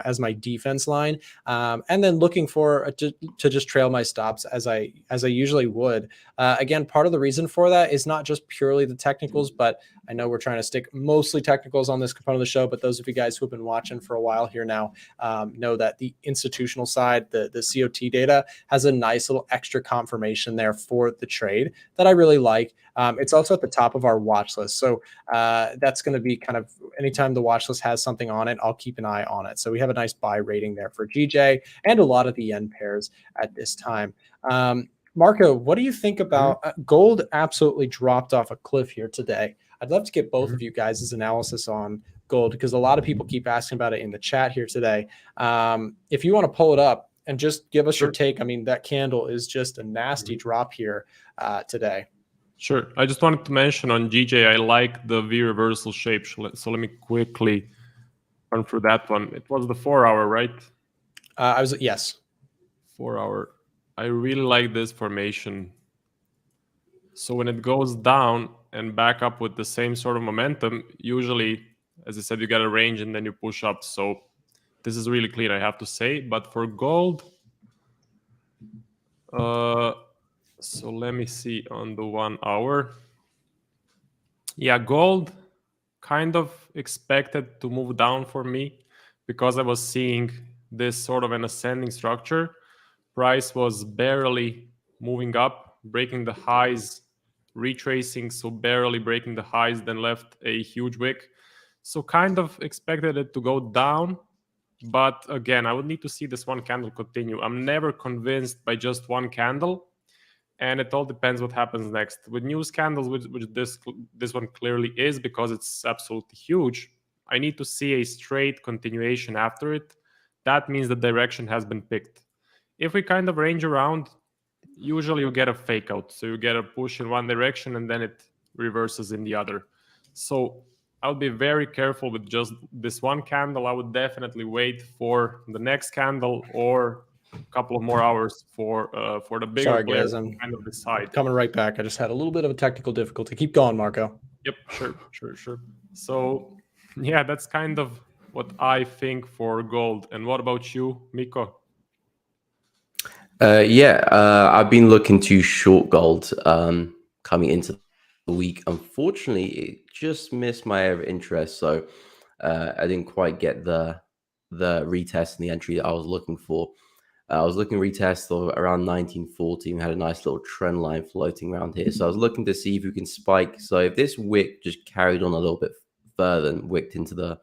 as my defense line, and then looking for to just trail my stops as I usually would. Again, part of the reason for that is not just purely the technicals, but I know we're trying to stick mostly technicals on this component of the show, but those of you guys who have been watching for a while here now know that the institutional side, the COT data, has a nice little extra confirmation there for the trade that I really like. It's also at the top of our watch list. So that's going to be kind of, anytime the watch list has something on it, I'll keep an eye on it. So we have a nice buy rating there for GJ and a lot of the yen pairs at this time. Marco, what do you think about gold? Absolutely dropped off a cliff here today. I'd love to get both of you guys' analysis on gold, because a lot of people keep asking about it in the chat here today. If you want to pull it up and just give us your take. I mean, that candle is just a nasty drop here today. Sure. I just wanted to mention on GJ, I like the V reversal shape. So let me quickly run through that one. It was the 4 hour, right? Yes. 4 hour. I really like this formation. So when it goes down and back up with the same sort of momentum, usually, as I said, you get a range and then you push up. So this is really clean, I have to say. But for gold, so let me see on the 1 hour. Yeah, gold kind of expected to move down for me because I was seeing this sort of an ascending structure. Price was barely moving up, breaking the highs, retracing, so barely breaking the highs, then left a huge wick. So kind of expected it to go down. But again, I would need to see this one candle continue. I'm never convinced by just one candle. And it all depends what happens next. With news candles, which this one clearly is because it's absolutely huge, I need to see a straight continuation after it. That means the direction has been picked. If we kind of range around, usually you get a fake out. So you get a push in one direction and then it reverses in the other. So I'll be very careful with just this one candle. I would definitely wait for the next candle or a couple of more hours for the bigger players to kind of decide. Coming right back. I just had a little bit of a technical difficulty. Keep going, Marco. Yep, sure. So yeah, that's kind of what I think for gold. And what about you, Miko? I've been looking to short gold coming into the week. Unfortunately, it just missed my area of interest. So I didn't quite get the retest and the entry that I was looking for. I was looking retest of around 1940 and had a nice little trend line floating around here. So I was looking to see if we can spike. So if this wick just carried on a little bit further and wicked into the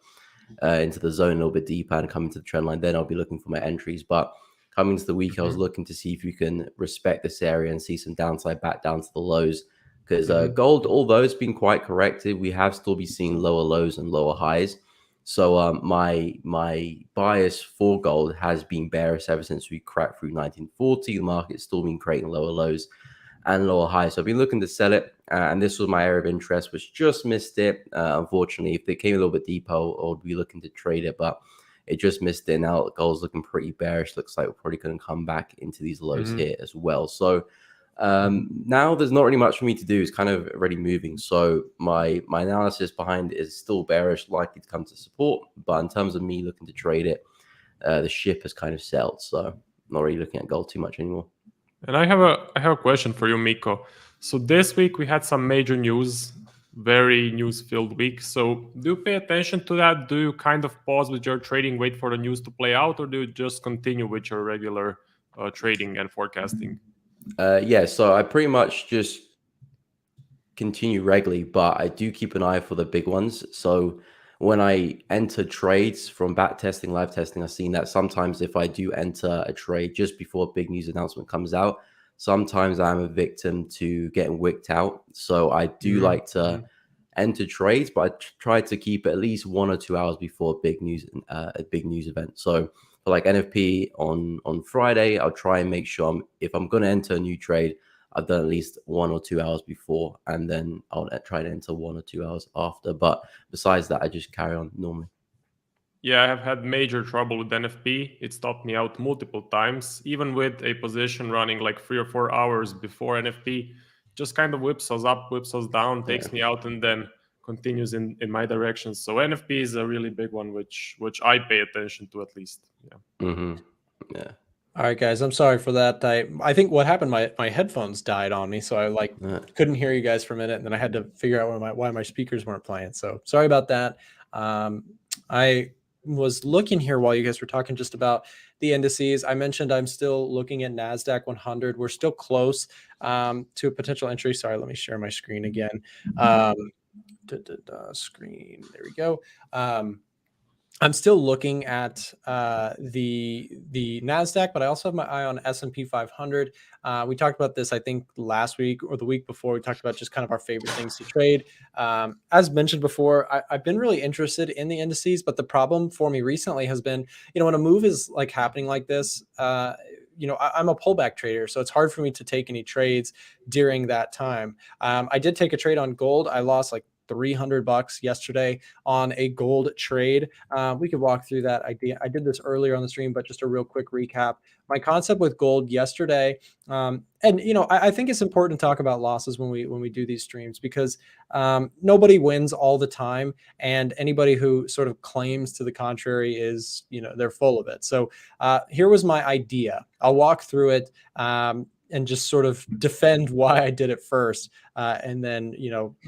zone a little bit deeper and come into the trend line, then I'll be looking for my entries. But coming to the week, I was looking to see if you can respect this area and see some downside back down to the lows. Because gold, although it's been quite corrected, we have still been seeing lower lows and lower highs. So my bias for gold has been bearish ever since we cracked through 1940. The market's still been creating lower lows and lower highs. So I've been looking to sell it, and this was my area of interest, which just missed it. Unfortunately, if it came a little bit deeper, I would be looking to trade it, but it just missed it. Now gold's looking pretty bearish. Looks like we're probably going to come back into these lows here as well. So now there's not really much for me to do. It's kind of already moving. So my analysis behind it is still bearish, likely to come to support. But in terms of me looking to trade it, the ship has kind of sailed. So I'm not really looking at gold too much anymore. And I have a question for you, Miko. So this week we had some major news, very news-filled week. So do you pay attention to that? Do you kind of pause with your trading, wait for the news to play out, or do you just continue with your regular trading and forecasting? Yeah, so I pretty much just continue regularly, but I do keep an eye for the big ones. So when I enter trades from back testing, live testing, I've seen that sometimes if I do enter a trade just before a big news announcement comes out, sometimes I'm a victim to getting wicked out. So I do like to enter trades, but I try to keep at least 1 or 2 hours before a big news event. So for like NFP on Friday, I'll try and make sure if I'm going to enter a new trade, I've done at least 1 or 2 hours before, and then I'll try to enter 1 or 2 hours after. But besides that, I just carry on normally. Yeah, I have had major trouble with NFP. It stopped me out multiple times, even with a position running like 3 or 4 hours before NFP. Just kind of whipsaws up, whipsaws down, takes me out, and then continues in my direction. So NFP is a really big one, which I pay attention to at least. Yeah. Yeah. All right, guys, I'm sorry for that. I think what happened, my headphones died on me, so I couldn't hear you guys for a minute, and then I had to figure out why my speakers weren't playing. So sorry about that. I was looking here while you guys were talking just about the indices. I mentioned I'm still looking at NASDAQ 100. We're still close to a potential entry. Sorry, let me share my screen again. Screen, there we go. I'm still looking at the NASDAQ, but I also have my eye on S&P 500. We talked about this, I think, last week or the week before. We talked about just kind of our favorite things to trade. As mentioned before, I've been really interested in the indices, but the problem for me recently has been, when a move is like happening like this, I'm a pullback trader, so it's hard for me to take any trades during that time. I did take a trade on gold. I lost like $300 yesterday on a gold trade. We could walk through that idea. I did this earlier on the stream, but just a real quick recap. My concept with gold yesterday, and I think it's important to talk about losses when we do these streams, because nobody wins all the time, and anybody who sort of claims to the contrary is, they're full of it. So here was my idea. I'll walk through it and just sort of defend why I did it first, and then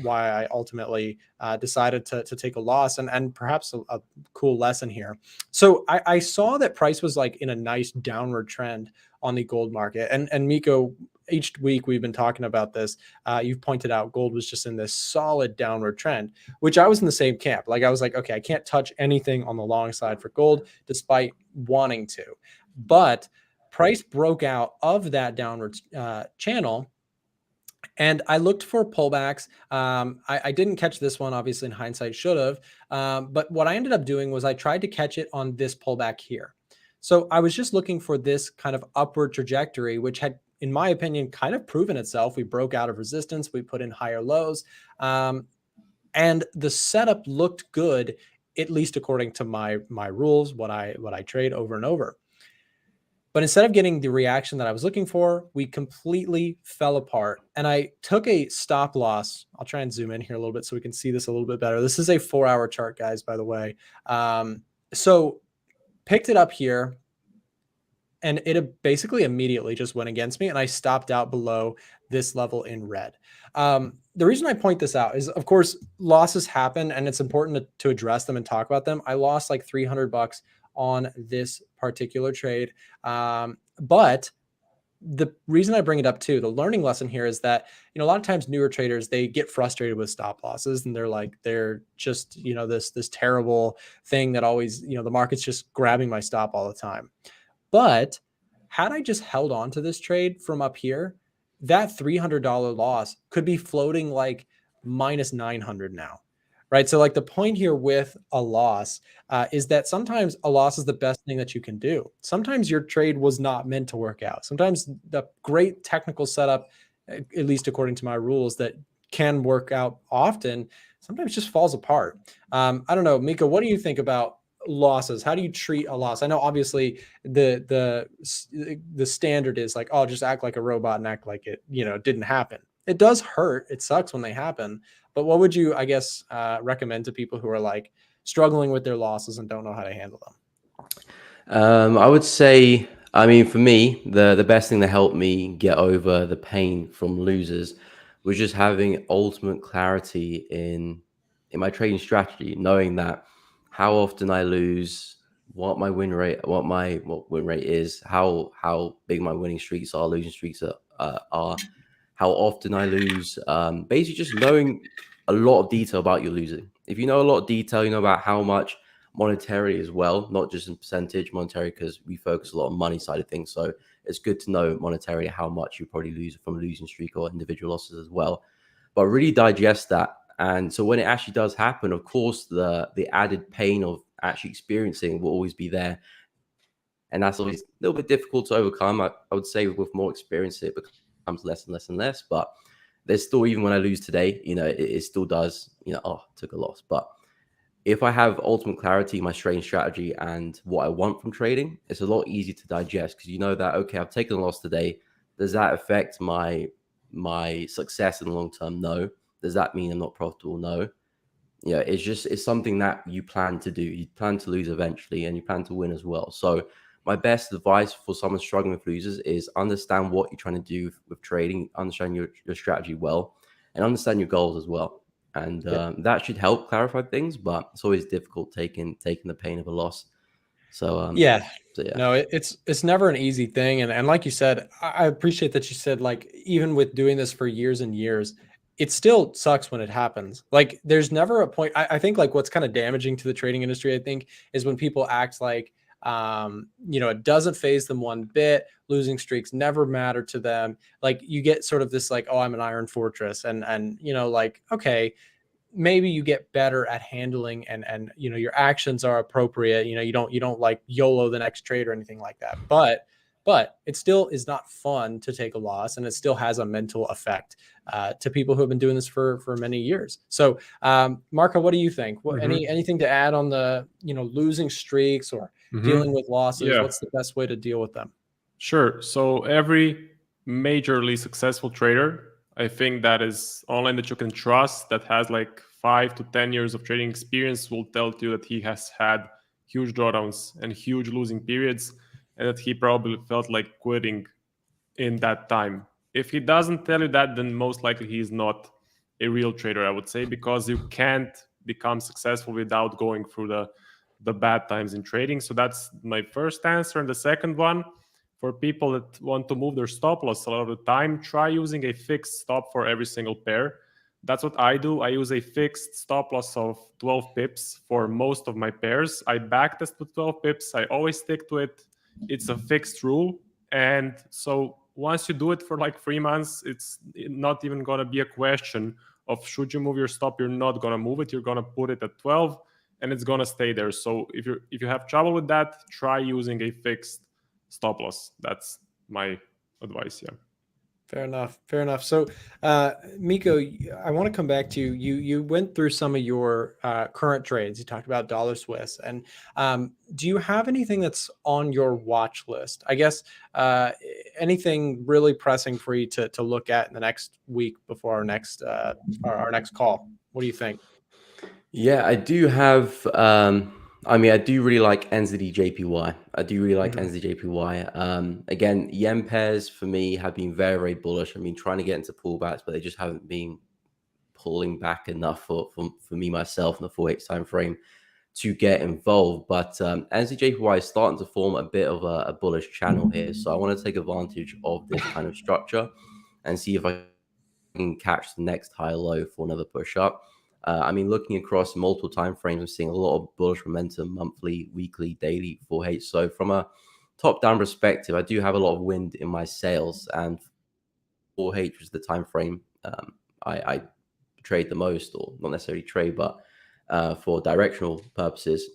why I ultimately decided to take a loss, and perhaps a cool lesson here. So I saw that price was like in a nice downward trend on the gold market, and Miko, each week we've been talking about this. You've pointed out gold was just in this solid downward trend, which I was in the same camp. Like I was like, okay, I can't touch anything on the long side for gold, despite wanting to, but price broke out of that downward channel, and I looked for pullbacks. I didn't catch this one, obviously, in hindsight, should have. But what I ended up doing was I tried to catch it on this pullback here. So I was just looking for this kind of upward trajectory, which had, in my opinion, kind of proven itself. We broke out of resistance. We put in higher lows. And the setup looked good, at least according to my rules, what I trade over and over. But instead of getting the reaction that I was looking for, we completely fell apart. And I took a stop loss. I'll try and zoom in here a little bit so we can see this a little bit better. This is a 4-hour chart, guys, by the way. So picked it up here. and it basically immediately just went against me, and I stopped out below this level in red. The reason I point this out is, of course, losses happen, and it's important to address them and talk about them. I lost like $300 on this particular trade, but the reason I bring it up too, the learning lesson here is that, a lot of times newer traders, they get frustrated with stop losses, and they're just, this terrible thing that always, the market's just grabbing my stop all the time. But had I just held on to this trade from up here, that $300 loss could be floating like minus 900 now, right? So like the point here with a loss is that sometimes a loss is the best thing that you can do. Sometimes your trade was not meant to work out. Sometimes the great technical setup, at least according to my rules, that can work out often, sometimes just falls apart. I don't know, Miko, what do you think about losses? How do you treat a loss? I know obviously the standard is like, oh, just act like a robot and act like it, didn't happen. It does hurt. It sucks when they happen. But what would you, I guess, recommend to people who are like struggling with their losses and don't know how to handle them? I would say, I mean, for me, the best thing that helped me get over the pain from losers was just having ultimate clarity in my trading strategy, knowing that how often I lose, what my win rate is, how big my winning streaks are, losing streaks are, how often I lose. Basically, just knowing a lot of detail about your losing. If you know a lot of detail, you know about how much monetary as well, not just in percentage monetary, because we focus a lot on money side of things. So it's good to know monetary how much you probably lose from a losing streak or individual losses as well. But really digest that. And so when it actually does happen, of course, the added pain of actually experiencing will always be there. And that's always a little bit difficult to overcome. I would say with more experience, it becomes less and less and less. But there's still, even when I lose today, it still does, took a loss. But if I have ultimate clarity, my trading strategy and what I want from trading, it's a lot easier to digest, because you know that, okay, I've taken a loss today. Does that affect my success in the long term? No. Does that mean I'm not profitable? No. It's something that you plan to do. You plan to lose eventually, and you plan to win as well. So my best advice for someone struggling with losers is understand what you're trying to do with trading, understand your strategy well, and understand your goals as well. And that should help clarify things, but it's always difficult taking the pain of a loss. So yeah. No, it's never an easy thing. And like you said, I appreciate that you said, like, even with doing this for years and years, it still sucks when it happens. Like, there's never a point. I think like what's kind of damaging to the trading industry, I think, is when people act like, it doesn't phase them one bit. Losing streaks never matter to them. Like, you get sort of this like, oh, I'm an iron fortress. And like, okay, maybe you get better at handling and your actions are appropriate. You don't like YOLO the next trade or anything like that. But it still is not fun to take a loss, and it still has a mental effect to people who have been doing this for many years. So, Marco, what do you think? Anything to add on the losing streaks or dealing with losses? Yeah. What's the best way to deal with them? Sure. So every majorly successful trader, I think, that is online, that you can trust, that has like 5 to 10 years of trading experience, will tell you that he has had huge drawdowns and huge losing periods, and that he probably felt like quitting in that time. If he doesn't tell you that, then most likely he is not a real trader, I would say, because you can't become successful without going through the bad times in trading. So that's my first answer. And the second one, for people that want to move their stop loss a lot of the time, try using a fixed stop for every single pair. That's what I do. I use a fixed stop loss of 12 pips for most of my pairs. I backtest with 12 pips. I always stick to it. It's a fixed rule. And so once you do it for like 3 months, it's not even going to be a question of should you move your stop. You're not going to move it. You're going to put it at 12 and it's going to stay there. So if you have trouble with that, try using a fixed stop loss. That's my advice. Yeah. Fair enough. So, Miko, I want to come back to you. You went through some of your current trades. You talked about dollar Swiss, and do you have anything that's on your watch list? I guess anything really pressing for you to look at in the next week before our next call? What do you think? Yeah, I do have I mean, I do really like NZD-JPY. I do really like Mhm. NZD-JPY. Again, yen pairs for me have been very, very bullish. I mean, trying to get into pullbacks, but they just haven't been pulling back enough for me myself in the 4x time frame to get involved. But NZD-JPY is starting to form a bit of a bullish channel here. So I want to take advantage of this kind of structure and see if I can catch the next high low for another push up. I mean, looking across multiple time frames, I'm seeing a lot of bullish momentum, monthly, weekly, daily, 4H. So from a top-down perspective, I do have a lot of wind in my sails, and 4H was the time frame I trade the most, or not necessarily trade, but for directional purposes,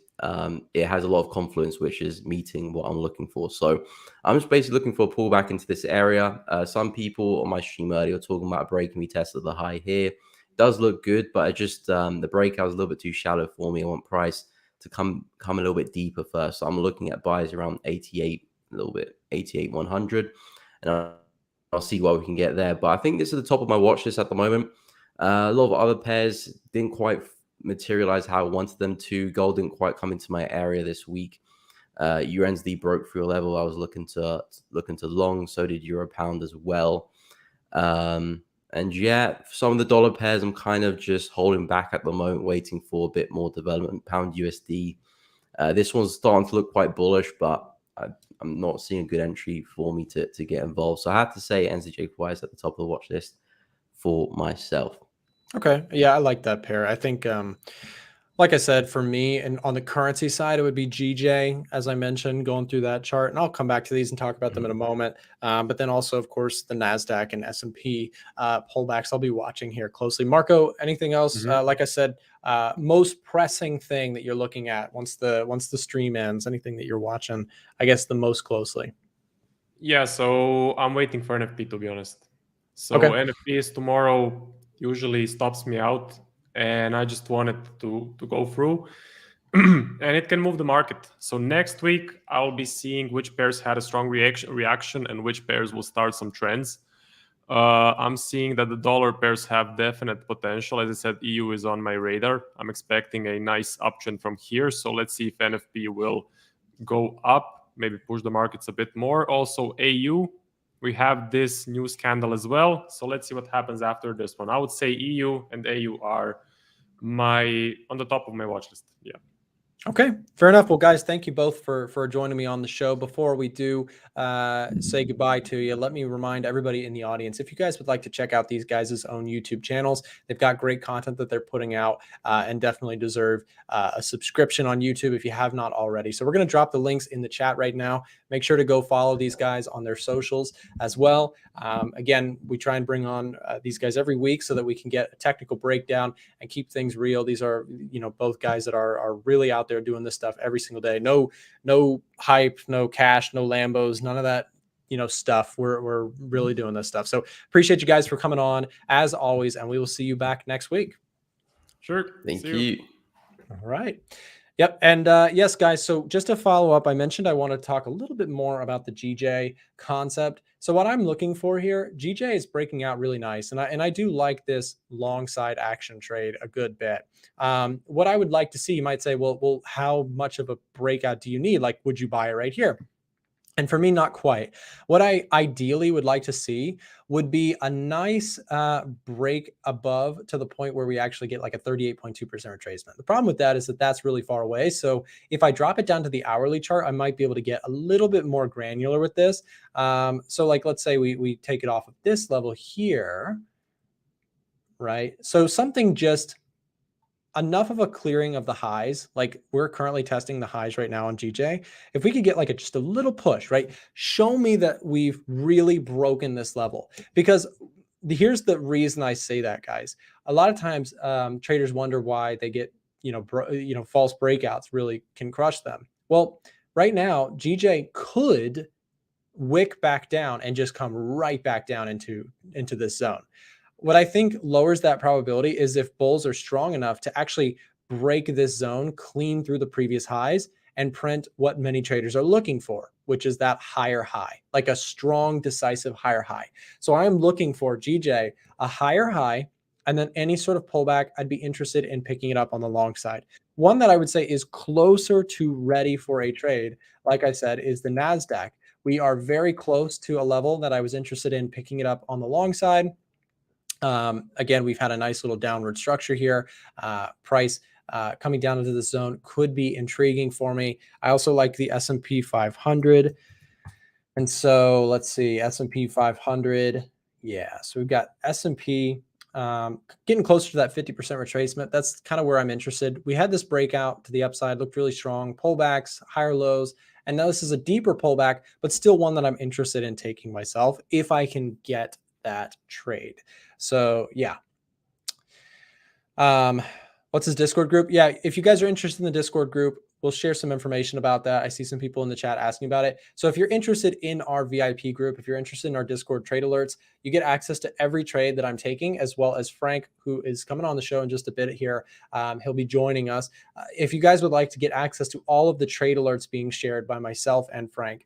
it has a lot of confluence, which is meeting what I'm looking for. So I'm just basically looking for a pullback into this area. Some people on my stream earlier were talking about breaking me test at the high here. Does look good, but I just the breakout was a little bit too shallow for me. I want price to come a little bit deeper first. So I'm looking at buys around 88, a little bit 88 100, and I'll see what we can get there. But I think this is the top of my watch list at the moment. A lot of other pairs didn't quite materialize how I wanted them to. Gold didn't quite come into my area this week. USD broke through a level I was looking to long. So did Euro Pound as well. And yeah, some of the dollar pairs I'm kind of just holding back at the moment, waiting for a bit more development. Pound USD. This one's starting to look quite bullish, but I'm not seeing a good entry for me to get involved. So I have to say NZJPY is at the top of the watch list for myself. Okay. Yeah, I like that pair. I think, like I said, for me, and on the currency side, it would be GJ, as I mentioned, going through that chart. And I'll come back to these and talk about them in a moment. But then also, of course, the NASDAQ and S&P pullbacks I'll be watching here closely. Marco, anything else? Like I said, most pressing thing that you're looking at once the stream ends, anything that you're watching, I guess, the most closely. Yeah, so I'm waiting for NFP, to be honest. So Okay. NFP is tomorrow, usually stops me out, and I just wanted to go through. And it can move the market. So next week, I'll be seeing which pairs had a strong reaction and which pairs will start some trends. I'm seeing that the dollar pairs have definite potential. As I said, EU is on my radar. I'm expecting a nice uptrend from here. So let's see if NFP will go up, maybe push the markets a bit more. Also, AU, we have this new scandal as well. So let's see what happens after this one. I would say EU and AU are on the top of my watch list. Yeah. Okay, fair enough. Well, guys, thank you both for joining me on the show. Before we do say goodbye to you, let me remind everybody in the audience, if you guys would like to check out these guys' own YouTube channels, they've got great content that they're putting out and definitely deserve a subscription on YouTube if you have not already. So we're going to drop the links in the chat right now. Make sure to go follow these guys on their socials as well. Again, we try and bring on these guys every week so that we can get a technical breakdown and keep things real. These are, both guys that are really out there doing this stuff every single day. No hype, no cash, no Lambos, none of that, stuff. We're really doing this stuff. So appreciate you guys for coming on as always, and we will see you back next week. Sure. Thank you. All right. Yep. And yes, guys. So just to follow up, I mentioned I want to talk a little bit more about the GJ concept. So what I'm looking for here, GJ is breaking out really nice. And I do like this long side action trade a good bit. What I would like to see, you might say, well, how much of a breakout do you need? Like, would you buy it right here? And for me, not quite. What I ideally would like to see would be a nice break above to the point where we actually get like a 38.2% retracement. The problem with that is that that's really far away. So if I drop it down to the hourly chart, I might be able to get a little bit more granular with this. So like, let's say we take it off of this level here, right? So something just enough of a clearing of the highs, like we're currently testing the highs right now on GJ. If we could get like just a little push, right? Show me that we've really broken this level. Because here's the reason I say that, guys. A lot of times traders wonder why they get, false breakouts really can crush them. Well, right now, GJ could wick back down and just come right back down into this zone. What I think lowers that probability is if bulls are strong enough to actually break this zone, clean through the previous highs, and print what many traders are looking for, which is that higher high, like a strong, decisive higher high. So I'm looking for GJ, a higher high, and then any sort of pullback, I'd be interested in picking it up on the long side. One that I would say is closer to ready for a trade, like I said, is the NASDAQ. We are very close to a level that I was interested in picking it up on the long side. Again, we've had a nice little downward structure here. Price coming down into this zone could be intriguing for me. I also like the S&P 500. And so let's see, S&P 500. Yeah, so we've got S&P getting closer to that 50% retracement. That's kind of where I'm interested. We had this breakout to the upside, looked really strong, pullbacks, higher lows. And now this is a deeper pullback, but still one that I'm interested in taking myself if I can get that trade. So yeah. What's his Discord group? Yeah, if you guys are interested in the Discord group, we'll share some information about that. I see some people in the chat asking about it. So if you're interested in our VIP group, if you're interested in our Discord trade alerts, you get access to every trade that I'm taking, as well as Frank, who is coming on the show in just a bit here. He'll be joining us. If you guys would like to get access to all of the trade alerts being shared by myself and Frank,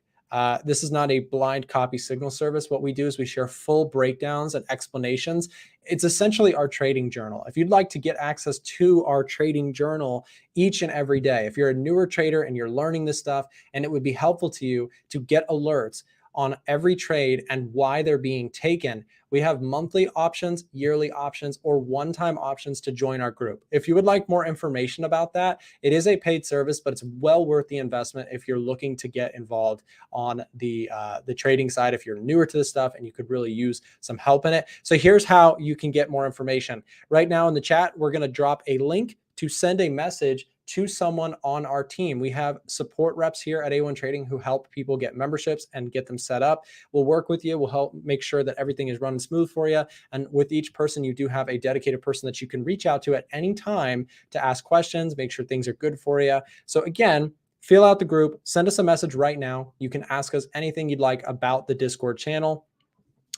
this is not a blind copy signal service. What we do is we share full breakdowns and explanations. It's essentially our trading journal. If you'd like to get access to our trading journal each and every day, if you're a newer trader and you're learning this stuff, and it would be helpful to you to get alerts on every trade and why they're being taken, we have monthly options, yearly options, or one-time options to join our group. If you would like more information about that, it is a paid service, but it's well worth the investment if you're looking to get involved on the trading side, if you're newer to this stuff and you could really use some help in it. So here's how you can get more information. Right now in the chat, we're going to drop a link to send a message to someone on our team. We have support reps here at A1 Trading who help people get memberships and get them set up. We'll work with you. We'll help make sure that everything is running smooth for you. And with each person, you do have a dedicated person that you can reach out to at any time to ask questions, make sure things are good for you. So again, fill out the group, send us a message right now. You can ask us anything you'd like about the Discord channel.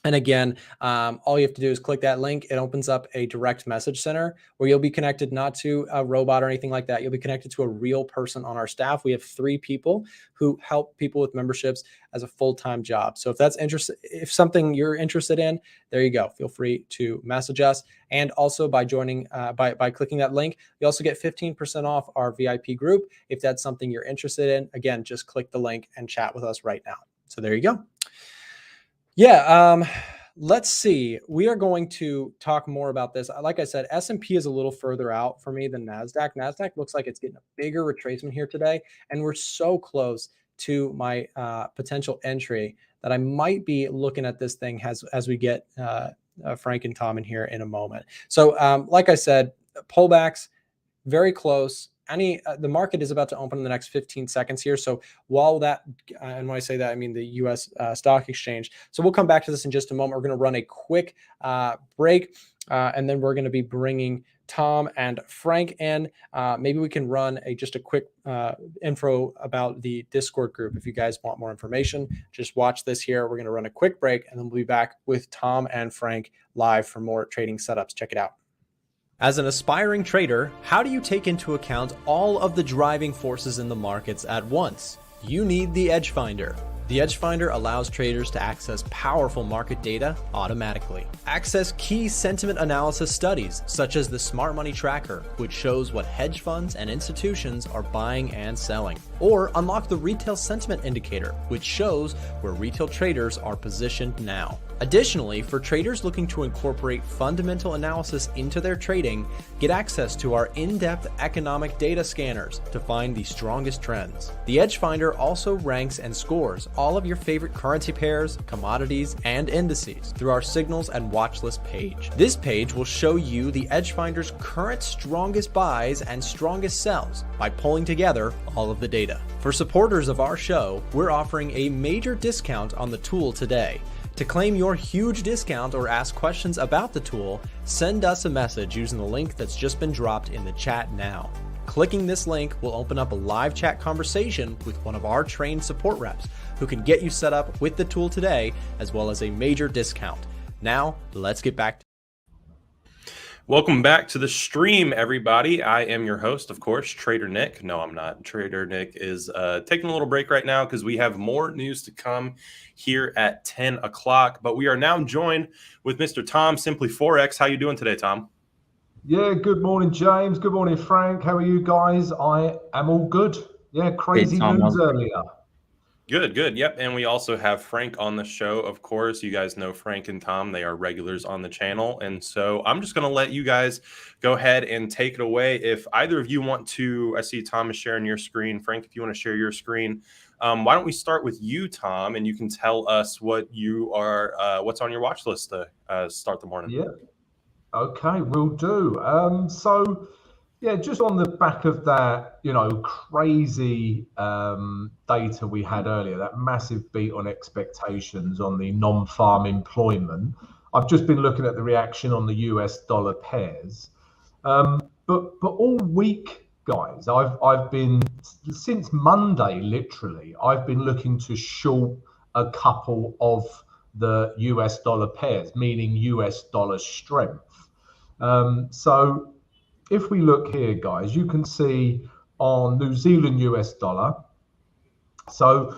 And again, all you have to do is click that link. It opens up a direct message center where you'll be connected not to a robot or anything like that. You'll be connected to a real person on our staff. We have 3 people who help people with memberships as a full-time job. So if that's if something you're interested in, there you go. Feel free to message us. And also by joining, by clicking that link, you also get 15% off our VIP group. If that's something you're interested in, again, just click the link and chat with us right now. So there you go. Yeah, let's see. We are going to talk more about this. Like I said, S&P is a little further out for me than NASDAQ. NASDAQ looks like it's getting a bigger retracement here today, and we're so close to my potential entry that I might be looking at this thing as we get Frank and Tom in here in a moment. So like I said, pullbacks, very close. The market is about to open in the next 15 seconds here. So while that, and when I say that, I mean the US stock exchange. So we'll come back to this in just a moment. We're going to run a quick break, and then we're going to be bringing Tom and Frank in. Maybe we can run just a quick intro about the Discord group. If you guys want more information, just watch this here. We're going to run a quick break, and then we'll be back with Tom and Frank live for more trading setups. Check it out. As an aspiring trader, how do you take into account all of the driving forces in the markets at once? You need the EDGEFINDER. The EDGEFINDER allows traders to access powerful market data automatically. Access key sentiment analysis studies, such as the Smart Money Tracker, which shows what hedge funds and institutions are buying and selling. Or unlock the Retail Sentiment Indicator, which shows where retail traders are positioned now. Additionally, for traders looking to incorporate fundamental analysis into their trading, get access to our in-depth economic data scanners to find the strongest trends. The EDGEFINDER also ranks and scores all of your favorite currency pairs, commodities, and indices through our signals and watch list page. This page will show you the EDGEFINDER's current strongest buys and strongest sells by pulling together all of the data. For supporters of our show, we're offering a major discount on the tool today. To claim your huge discount or ask questions about the tool, send us a message using the link that's just been dropped in the chat now. Clicking this link will open up a live chat conversation with one of our trained support reps who can get you set up with the tool today, as well as a major discount. Now, let's get back to Welcome back to the stream, everybody. I am your host, of course, Trader Nick. No, I'm not. Trader Nick is taking a little break right now because we have more news to come here at 10 o'clock. But we are now joined with Mr. Tom, Simply Forex. How you doing today, Tom? Yeah, good morning, James. Good morning, Frank. How are you guys? I am all good. Yeah, crazy Tom, news earlier. Good, good. Yep. And we also have Frank on the show, of course. You guys know Frank and Tom. They are regulars on the channel. And so I'm just going to let you guys go ahead and take it away. If either of you want to, I see Tom is sharing your screen. Frank, if you want to share your screen, why don't we start with you, Tom, and you can tell us what you are, what's on your watch list to start the morning. Yeah. Okay, will do. Yeah, just on the back of that, crazy data we had earlier, that massive beat on expectations on the non-farm employment. I've just been looking at the reaction on the US dollar pairs. But all week, guys, I've been since Monday, literally, I've been looking to short a couple of the US dollar pairs, meaning US dollar strength. So if we look here, guys, you can see on New Zealand US dollar. So,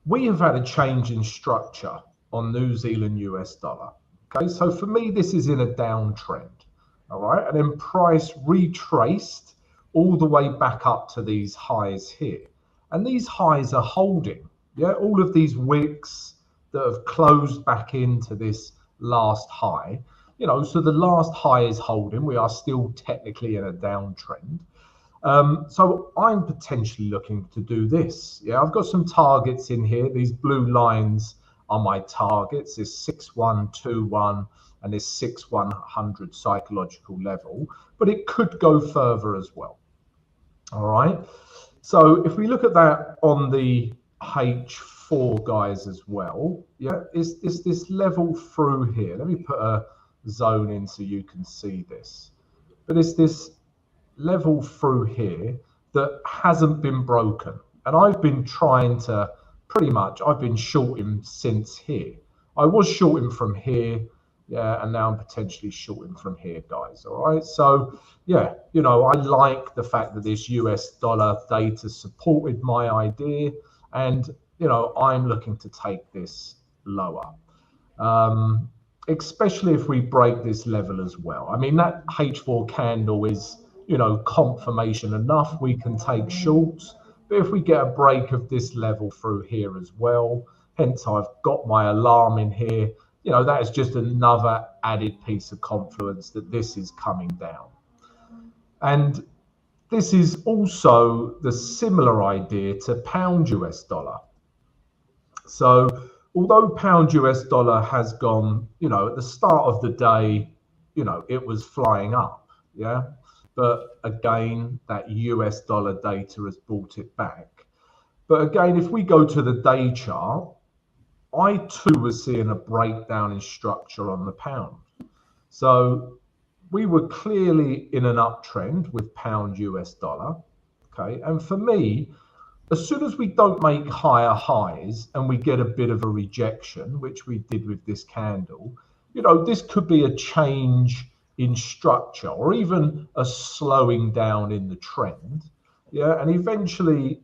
we have had a change in structure on New Zealand US dollar. Okay, so for me, this is in a downtrend. All right, and then price retraced all the way back up to these highs here. And these highs are holding. Yeah, all of these wicks that have closed back into this last high. So the last high is holding. We are still technically in a downtrend. So I'm potentially looking to do this. Yeah, I've got some targets in here. These blue lines are my targets. This 6121 and this 6100 psychological level, but it could go further as well. All right. So if we look at that on the H4, guys, as well, yeah, is this level through here. Let me put a zone in so you can see this. But it's this level through here that hasn't been broken. And I've been trying to I've been shorting since here. I was shorting from here, yeah, and now I'm potentially shorting from here, guys. All right. So, yeah, I like the fact that this US dollar data supported my idea. And, I'm looking to take this lower. Especially if we break this level as well. I mean, that H4 candle is, confirmation enough. We can take shorts. But if we get a break of this level through here as well, hence I've got my alarm in here, that is just another added piece of confluence that this is coming down. And this is also the similar idea to pound US dollar. So although pound US dollar has gone, at the start of the day, it was flying up, yeah. But again, that US dollar data has brought it back. But again, if we go to the day chart, I too was seeing a breakdown in structure on the pound. So we were clearly in an uptrend with pound US dollar, okay. And for me, as soon as we don't make higher highs and we get a bit of a rejection, which we did with this candle, this could be a change in structure or even a slowing down in the trend. Yeah. And eventually,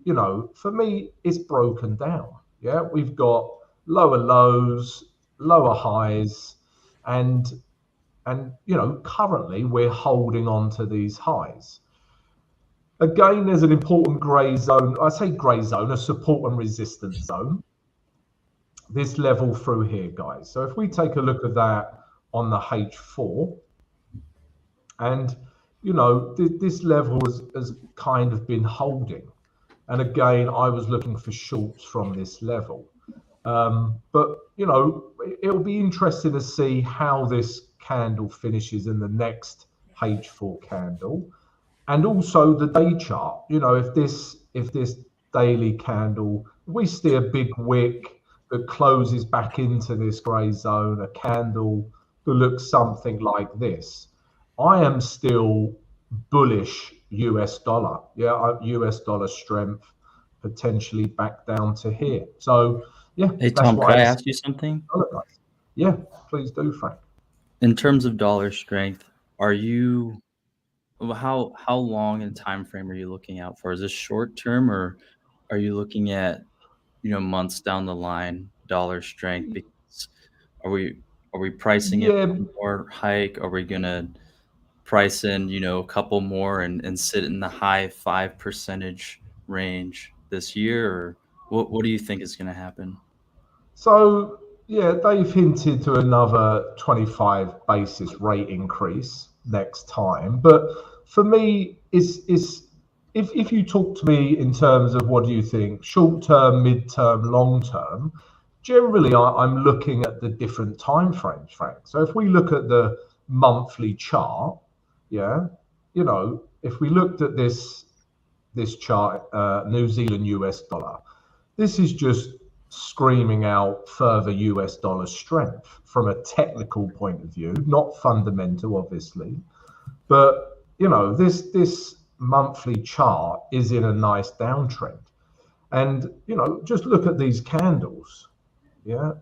for me, it's broken down. Yeah. We've got lower lows, lower highs, and currently we're holding on to these highs. Again, there's an important grey zone. I say grey zone, a support and resistance zone. This level through here, guys. So if we take a look at that on the H4, and this level has kind of been holding. And again, I was looking for shorts from this level. But it'll be interesting to see how this candle finishes in the next H4 candle. And also the day chart, if this daily candle, we see a big wick that closes back into this grey zone, a candle that looks something like this, I am still bullish US dollar. Yeah, US dollar strength potentially back down to here. So yeah. Hey Tom, could I ask you something? Yeah, please do, Frank. In terms of dollar strength, how long in time frame are you looking out for? Is this short term, or are you looking at months down the line dollar strength? Because are we pricing it for more hike? Are we gonna price in, a couple more and sit in the high 5% range this year, or what do you think is going to happen? So yeah, they've hinted to another 25 basis rate increase next time. But for me, is if you talk to me in terms of what do you think, short term, mid term, long term, generally I'm looking at the different time frames, Frank. So if we look at the monthly chart, yeah, if we looked at this chart, New Zealand US dollar, this is just screaming out further US dollar strength from a technical point of view, not fundamental, obviously. But this monthly chart is in a nice downtrend. And just look at these candles. Yeah.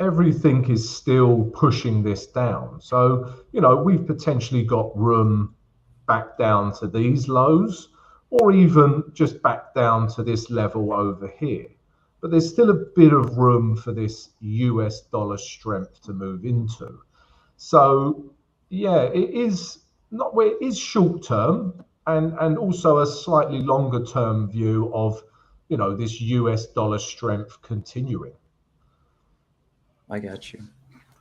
Everything is still pushing this down. So, we've potentially got room back down to these lows, or even just back down to this level over here. But there's still a bit of room for this US dollar strength to move into. So yeah, it is not where it is short term, and also a slightly longer term view of this US dollar strength continuing. I got you.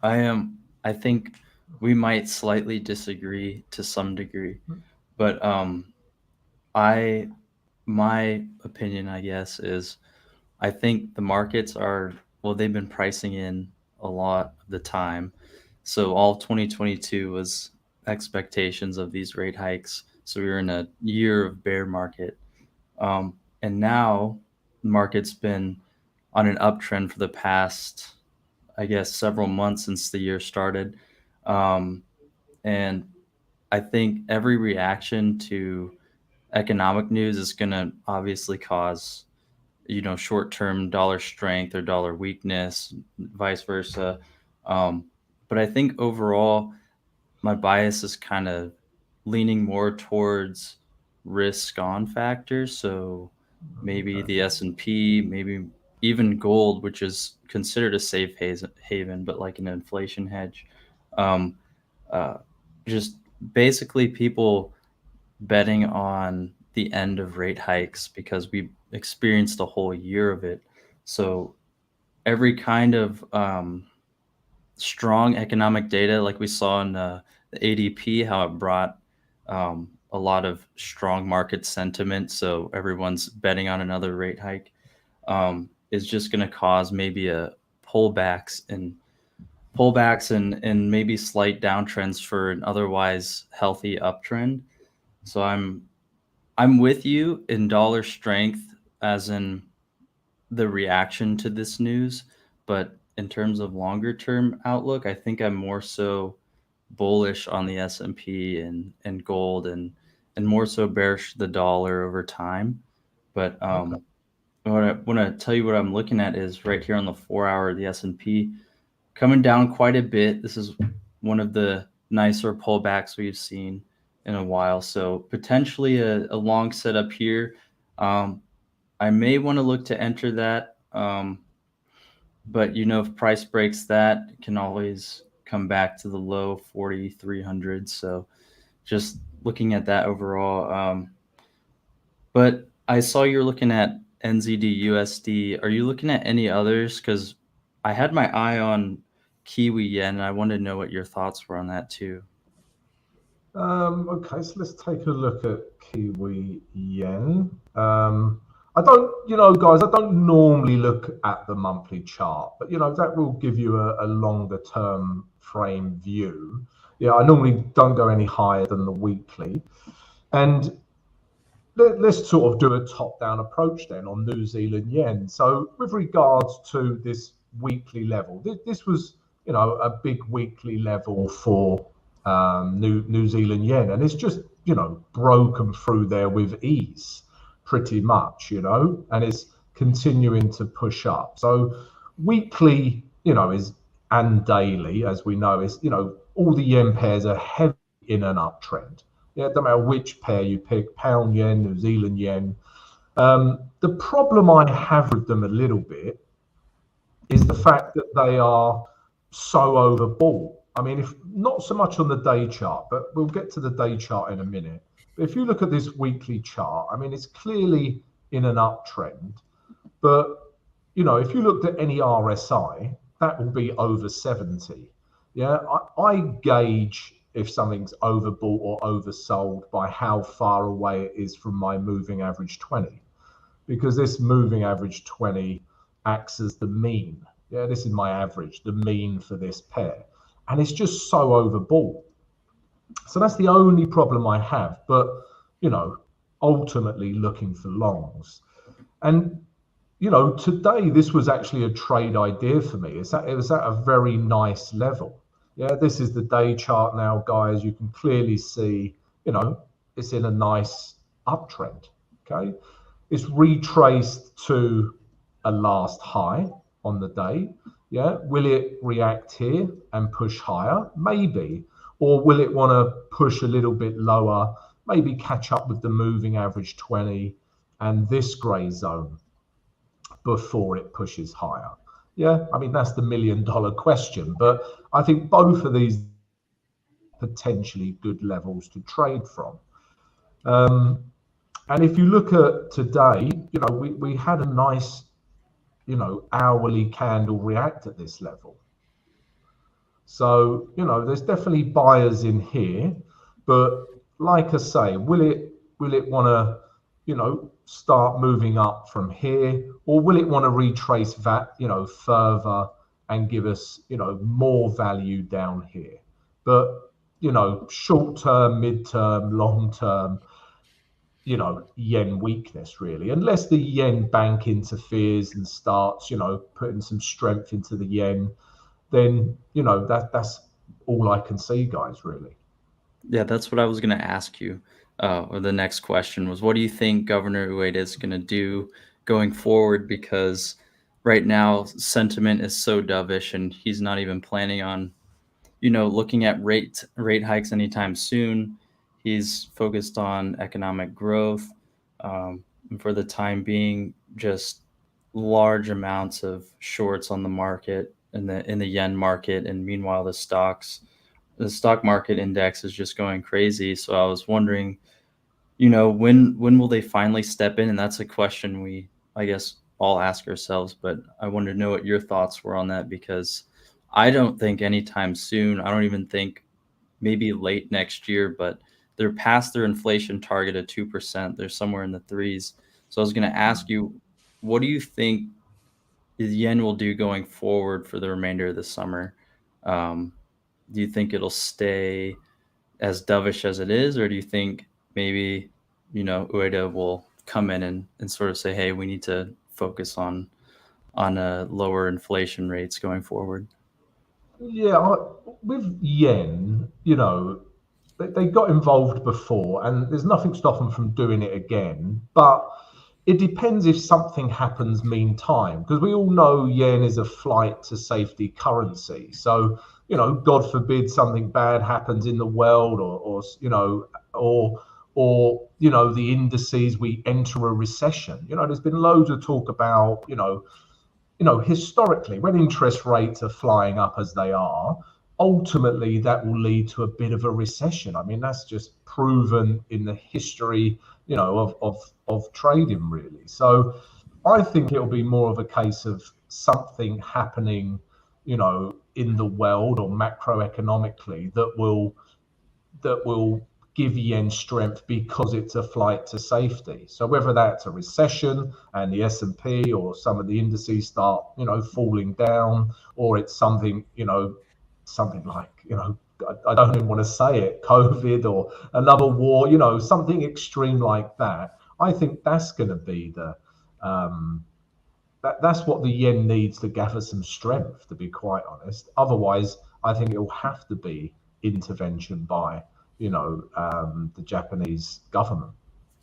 I think we might slightly disagree to some degree, but my opinion, I guess, is I think the markets they've been pricing in a lot of the time. So all 2022 was expectations of these rate hikes. So we were in a year of bear market. And now the market's been on an uptrend for the past, I guess, several months since the year started. And I think every reaction to economic news is going to obviously cause short-term dollar strength or dollar weakness, vice versa. But I think overall, my bias is kind of leaning more towards risk-on factors. So maybe the S&P, maybe even gold, which is considered a safe haven, but like an inflation hedge. Just basically people betting on the end of rate hikes because we experienced a whole year of it. So every kind of strong economic data, like we saw in the ADP, how it brought a lot of strong market sentiment. So everyone's betting on another rate hike, is just going to cause maybe a pullbacks and maybe slight downtrends for an otherwise healthy uptrend. So I'm with you in dollar strength as in the reaction to this news, but in terms of longer term outlook, I think I'm more so bullish on the S&P and gold and more so bearish the dollar over time. But what I want to tell you what I'm looking at is right here on the 4-hour, the S&P coming down quite a bit. This is one of the nicer pullbacks we've seen in a while. So potentially a long setup here. I may want to look to enter that. But if price breaks that, it can always come back to the low 4,300. So just looking at that overall. But I saw you're looking at NZD USD. Are you looking at any others? Because I had my eye on Kiwi yen, and I wanted to know what your thoughts were on that too. Okay, so let's take a look at Kiwi yen. I don't, guys, I don't normally look at the monthly chart, but that will give you a longer term frame view. Yeah, I normally don't go any higher than the weekly. And let's sort of do a top-down approach then on New Zealand yen. So with regards to this weekly level, this was, a big weekly level for New Zealand yen, and it's just, broken through there with ease, pretty much, and it's continuing to push up. So weekly, and daily, as we know, is, all the yen pairs are heavy in an uptrend. Yeah, no matter which pair you pick, pound yen, New Zealand yen. The problem I have with them a little bit is the fact that they are so overbought. I mean, if not so much on the day chart, but we'll get to the day chart in a minute. But if you look at this weekly chart, I mean, it's clearly in an uptrend. But, you know, if you looked at any RSI, that will be over 70. Yeah, I gauge if something's overbought or oversold by how far away it is from my moving average 20, because this moving average 20 acts as the mean. Yeah, this is my average, the mean for this pair, and it's just so overbought. So that's the only problem I have. But, you know, ultimately looking for longs. And, you know, today this was actually a trade idea for me. It was at a very nice level. Yeah, this is the day chart now, guys. You can clearly see, you know, it's in a nice uptrend. Okay, it's retraced to a last high on the day. Yeah, will it react here and push higher? Maybe. Or will it want to push a little bit lower, maybe catch up with the moving average 20 and this grey zone before it pushes higher? Yeah, I mean, that's the $1 million question. But I think both of these potentially good levels to trade from. And if you look at today, you know, we had a nice, you know, hourly candle react at this level. So, you know, there's definitely buyers in here, but like I say, will it want to, you know, start moving up from here, or will it want to retrace that, you know, further and give us, you know, more value down here? But, you know, short term, mid term, long term, you know, yen weakness really, unless the yen bank interferes and starts, you know, putting some strength into the yen, then, you know, that's all I can see, guys, really. Yeah, that's what I was going to ask you. Or the next question was, what do you think Governor Ueda is going to do going forward? Because right now sentiment is so dovish, and he's not even planning on, you know, looking at rate hikes anytime soon. He's focused on economic growth, and for the time being, just large amounts of shorts on the market in the yen market, and meanwhile the stock market index is just going crazy. So I was wondering, you know, when will they finally step in? And that's a question we, I guess, all ask ourselves. But I wanted to know what your thoughts were on that, because I don't think anytime soon. I don't even think maybe late next year, but they're past their inflation target of 2%. They're somewhere in the threes. So I was going to ask you, what do you think the yen will do going forward for the remainder of the summer? Do you think it'll stay as dovish as it is, or do you think maybe, you know, Ueda will come in and sort of say, hey, we need to focus on lower inflation rates going forward? Yeah, with yen, you know, they got involved before, and there's nothing stopping them from doing it again. But it depends if something happens meantime, because we all know yen is a flight to safety currency. So, you know, God forbid something bad happens in the world, or you know, or you know, the indices, we enter a recession. You know, there's been loads of talk about, you know, historically, when interest rates are flying up as they are, ultimately that will lead to a bit of a recession. I mean, that's just proven in the history, you know, of trading, really. So I think it'll be more of a case of something happening, you know, in the world or macroeconomically that will give yen strength, because it's a flight to safety. So whether that's a recession and the S&P or some of the indices start, you know, falling down, or it's something, you know, something like, you know, I don't even want to say it, COVID or another war, you know, something extreme like that. I think that's going to be the that's what the yen needs to gather some strength, to be quite honest. Otherwise, I think it will have to be intervention by, you know, the Japanese government.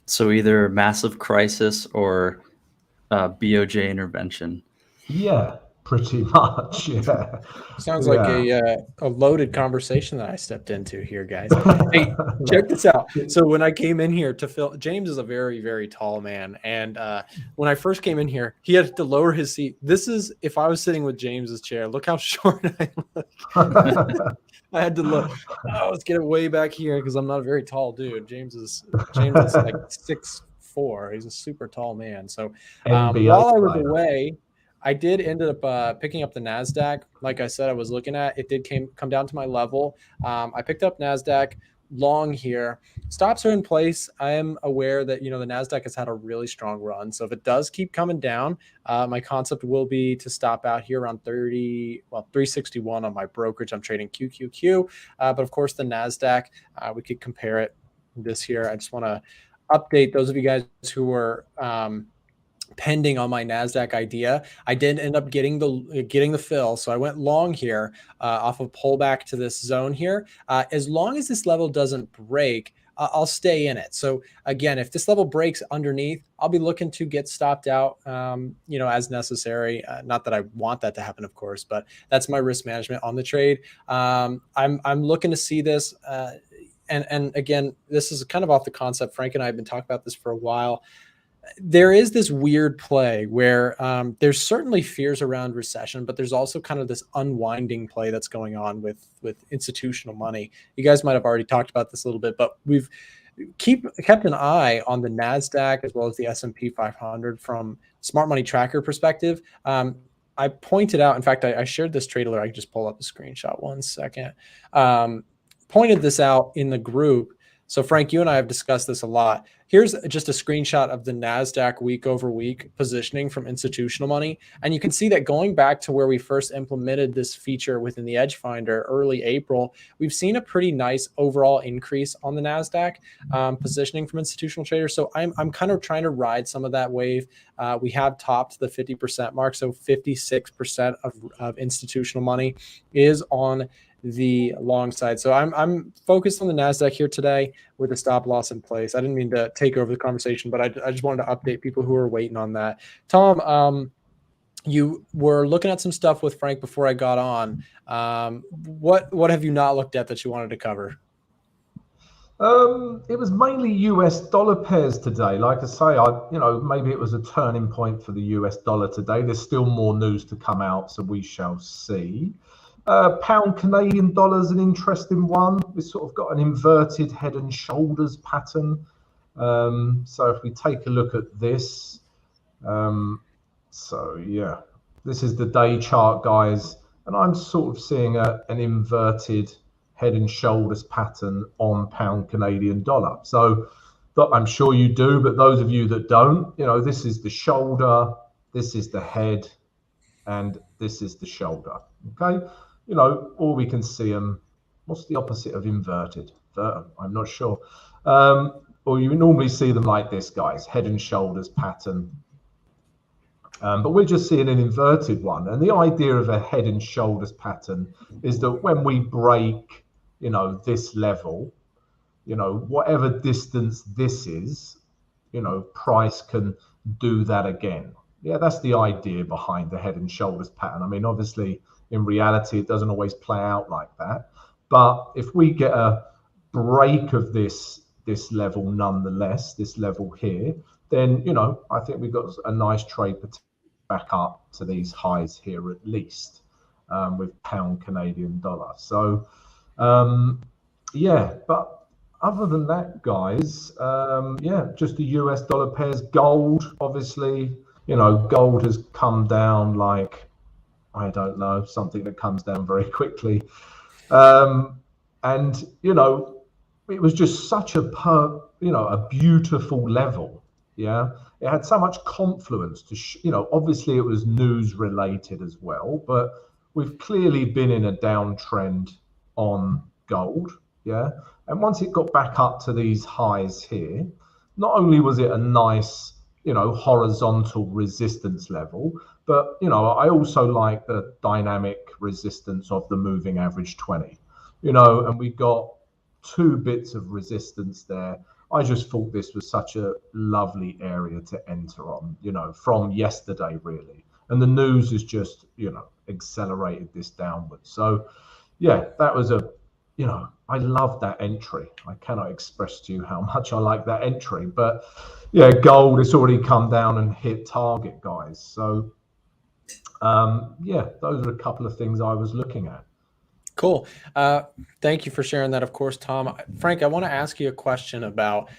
So either massive crisis or BOJ intervention. Yeah, pretty much. Yeah. Sounds like a loaded conversation that I stepped into here, guys. Hey, check this out. So when I came in here to fill, James is a very, very tall man. And when I first came in here, he had to lower his seat. This is, if I was sitting with James's chair, look how short I look. I had to look. Oh, let's get it way back here because I'm not a very tall dude. James is like 6'4". He's a super tall man. So NBA while I was player. away, I did end up picking up the NASDAQ. Like I said, I was looking at it. Did come down to my level. I picked up NASDAQ long here. Stops are in place. I am aware that, the NASDAQ has had a really strong run. So if it does keep coming down, my concept will be to stop out here around 361 on my brokerage. I'm trading QQQ. But of course, the NASDAQ, we could compare it this here. I just want to update those of you guys who were pending on my NASDAQ idea. I did end up getting the fill. So I went long here off of pullback to this zone here. As long as this level doesn't break, I'll stay in it. So again, if this level breaks underneath, I'll be looking to get stopped out, as necessary. Not that I want that to happen, of course, but that's my risk management on the trade. I'm looking to see this. And again, this is kind of off the concept. Frank and I have been talking about this for a while. There is this weird play where there's certainly fears around recession, but there's also kind of this unwinding play that's going on with institutional money. You guys might have already talked about this a little bit, but we've kept an eye on the NASDAQ as well as the S&P 500 from smart money tracker perspective. I pointed out, in fact, I shared this trade alert. I can just pull up the screenshot 1 second. Pointed this out in the group. So Frank, you and I have discussed this a lot. Here's just a screenshot of the NASDAQ week over week positioning from institutional money. And you can see that going back to where we first implemented this feature within the EDGEFINDER early April, we've seen a pretty nice overall increase on the NASDAQ positioning from institutional traders. So I'm kind of trying to ride some of that wave. We have topped the 50% mark. So 56% of institutional money is on the long side. So I'm focused on the NASDAQ here today with a stop loss in place. I didn't mean to take over the conversation, but I just wanted to update people who are waiting on that. Tom, you were looking at some stuff with Frank before I got on. What have you not looked at that you wanted to cover? It was mainly US dollar pairs today. Like I say, maybe it was a turning point for the US dollar today. There's still more news to come out, so we shall see. Pound Canadian dollar is an interesting one. We've sort of got an inverted head and shoulders pattern. So if we take a look at this, this is the day chart, guys, and I'm sort of seeing an inverted head and shoulders pattern on Pound Canadian dollar. So I'm sure you do, but those of you that don't, this is the shoulder, this is the head, and this is the shoulder. Okay. Or we can see them. What's the opposite of inverted? I'm not sure. Or you normally see them like this, guys, head and shoulders pattern. But we're just seeing an inverted one. And the idea of a head and shoulders pattern is that when we break, this level, whatever distance this is, price can do that again. Yeah, that's the idea behind the head and shoulders pattern. I mean, obviously, in reality, it doesn't always play out like that. But if we get a break of this level, nonetheless, this level here, then, I think we've got a nice trade back up to these highs here at least with Pound Canadian dollar. So, but other than that, guys, just the US dollar pairs. Gold, obviously, gold has come down like, I don't know, something that comes down very quickly. And, it was just such a beautiful level. Yeah. It had so much confluence to, obviously it was news related as well, but we've clearly been in a downtrend on gold. Yeah. And once it got back up to these highs here, not only was it a nice, horizontal resistance level, but, I also like the dynamic resistance of the moving average 20, and we got 2 bits of resistance there. I just thought this was such a lovely area to enter on, from yesterday, really. And the news has just, accelerated this downwards. So, yeah, that was I love that entry. I cannot express to you how much I like that entry. But, yeah, gold has already come down and hit target, guys. So, those are a couple of things I was looking at. Cool. Thank you for sharing that, of course, Tom. Frank, I want to ask you a question about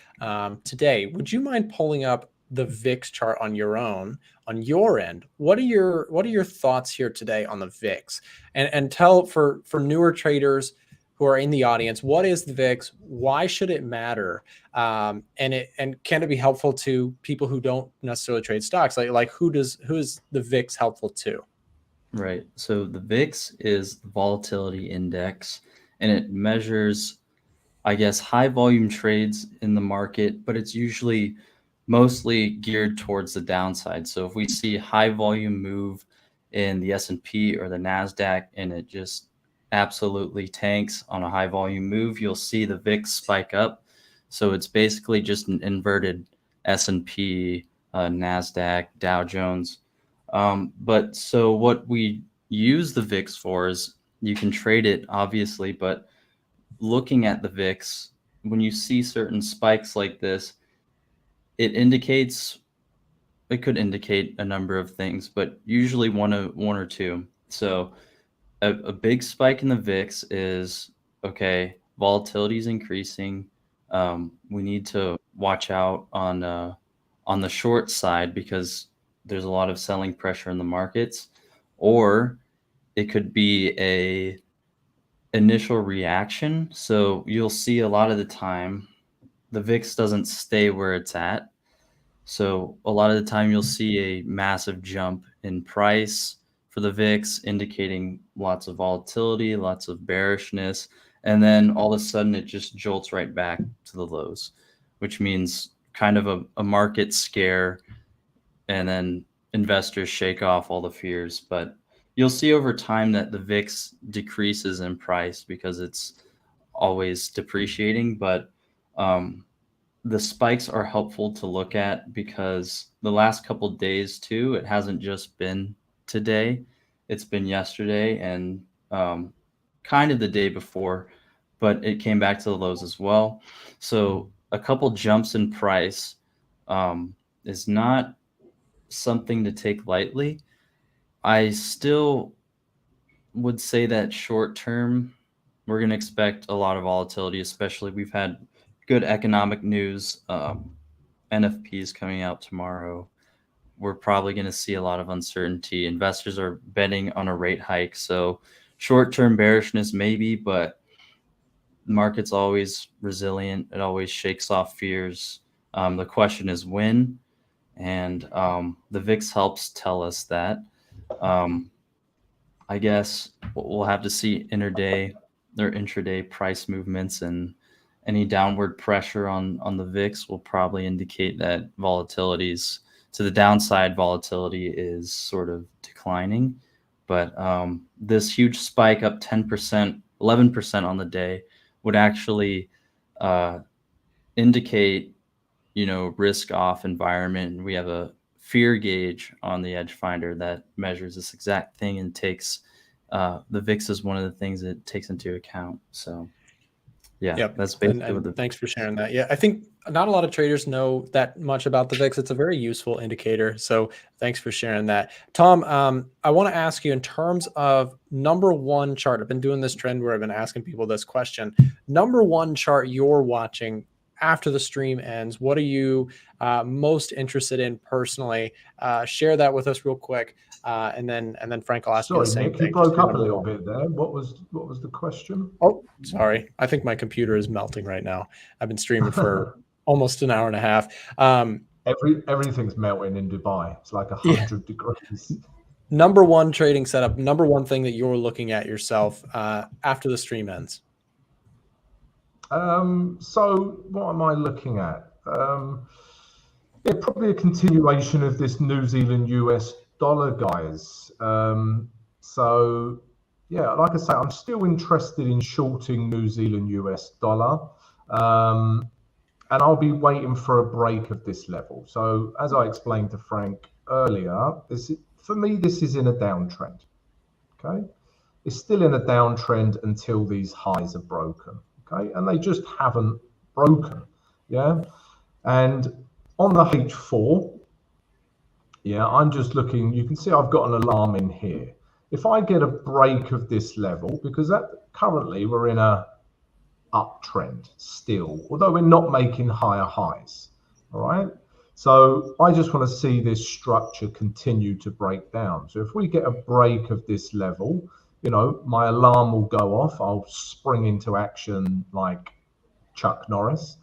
today. Would you mind pulling up the VIX chart on your own, on your end? What are your thoughts here today on the VIX? And tell for newer traders who are in the audience, what is the VIX? Why should it matter? And can it be helpful to people who don't necessarily trade stocks? Like who is the VIX helpful to? Right. So the VIX is the volatility index, and it measures, I guess, high volume trades in the market, but it's usually mostly geared towards the downside. So if we see high volume move in the S&P or the NASDAQ and it just absolutely tanks on a high volume move, you'll see the VIX spike up. So it's basically just an inverted S&P, NASDAQ, Dow Jones. But so what we use the VIX for is you can trade it, obviously, but looking at the VIX, when you see certain spikes like this, it could indicate a number of things, but usually one or two. So a big spike in the VIX is, okay, volatility is increasing. We need to watch out on the short side because there's a lot of selling pressure in the markets, or it could be a initial reaction. So you'll see a lot of the time the VIX doesn't stay where it's at. So a lot of the time you'll see a massive jump in price for the VIX, indicating lots of volatility, lots of bearishness, and then all of a sudden it just jolts right back to the lows, which means kind of a market scare, and then investors shake off all the fears. But you'll see over time that the VIX decreases in price because it's always depreciating. But the spikes are helpful to look at because the last couple of days too, it hasn't just been today, it's been yesterday and kind of the day before, but it came back to the lows as well. So a couple jumps in price is not something to take lightly. I still would say that short term, we're going to expect a lot of volatility, especially we've had good economic news. NFP is coming out tomorrow. We're probably going to see a lot of uncertainty. Investors are betting on a rate hike. So short-term bearishness maybe, but the market's always resilient. It always shakes off fears. The question is when, and the VIX helps tell us that. I guess we'll have to see intraday price movements, and any downward pressure on the VIX will probably indicate that volatility's to the downside. Volatility is sort of declining, but this huge spike up 10%, 11% on the day would actually indicate, risk off environment. We have a fear gauge on the EDGEFINDER that measures this exact thing and takes the VIX is one of the things it takes into account. So yeah, Yep. that's basically and thanks for sharing that. Yeah, I think not a lot of traders know that much about the VIX. It's a very useful indicator. So thanks for sharing that. Tom, I want to ask you in terms of number one chart. I've been doing this trend where I've been asking people this question. Number one chart you're watching after the stream ends. What are you most interested in personally? Share that with us real quick. And then Frank, I'll ask you the same Nick, thing. you broke up a little bit there. What was the question? Oh, sorry. I think my computer is melting right now. I've been streaming for almost an hour and a half. Everything's melting in Dubai. It's like 100 degrees. Number one trading setup. Number one thing that you're looking at yourself after the stream ends. So what am I looking at? Probably a continuation of this New Zealand US dollar, guys. So yeah, like I say, I'm still interested in shorting New Zealand US dollar. And I'll be waiting for a break of this level. So as I explained to Frank earlier, for me, this is in a downtrend. Okay. It's still in a downtrend until these highs are broken. Okay. And they just haven't broken. Yeah. And on the H4, yeah, I'm just looking, you can see I've got an alarm in here. if I get a break of this level, because currently we're in a uptrend still, although we're not making higher highs. All right. So I just want to see this structure continue to break down. So if we get a break of this level, my alarm will go off. I'll spring into action like Chuck Norris.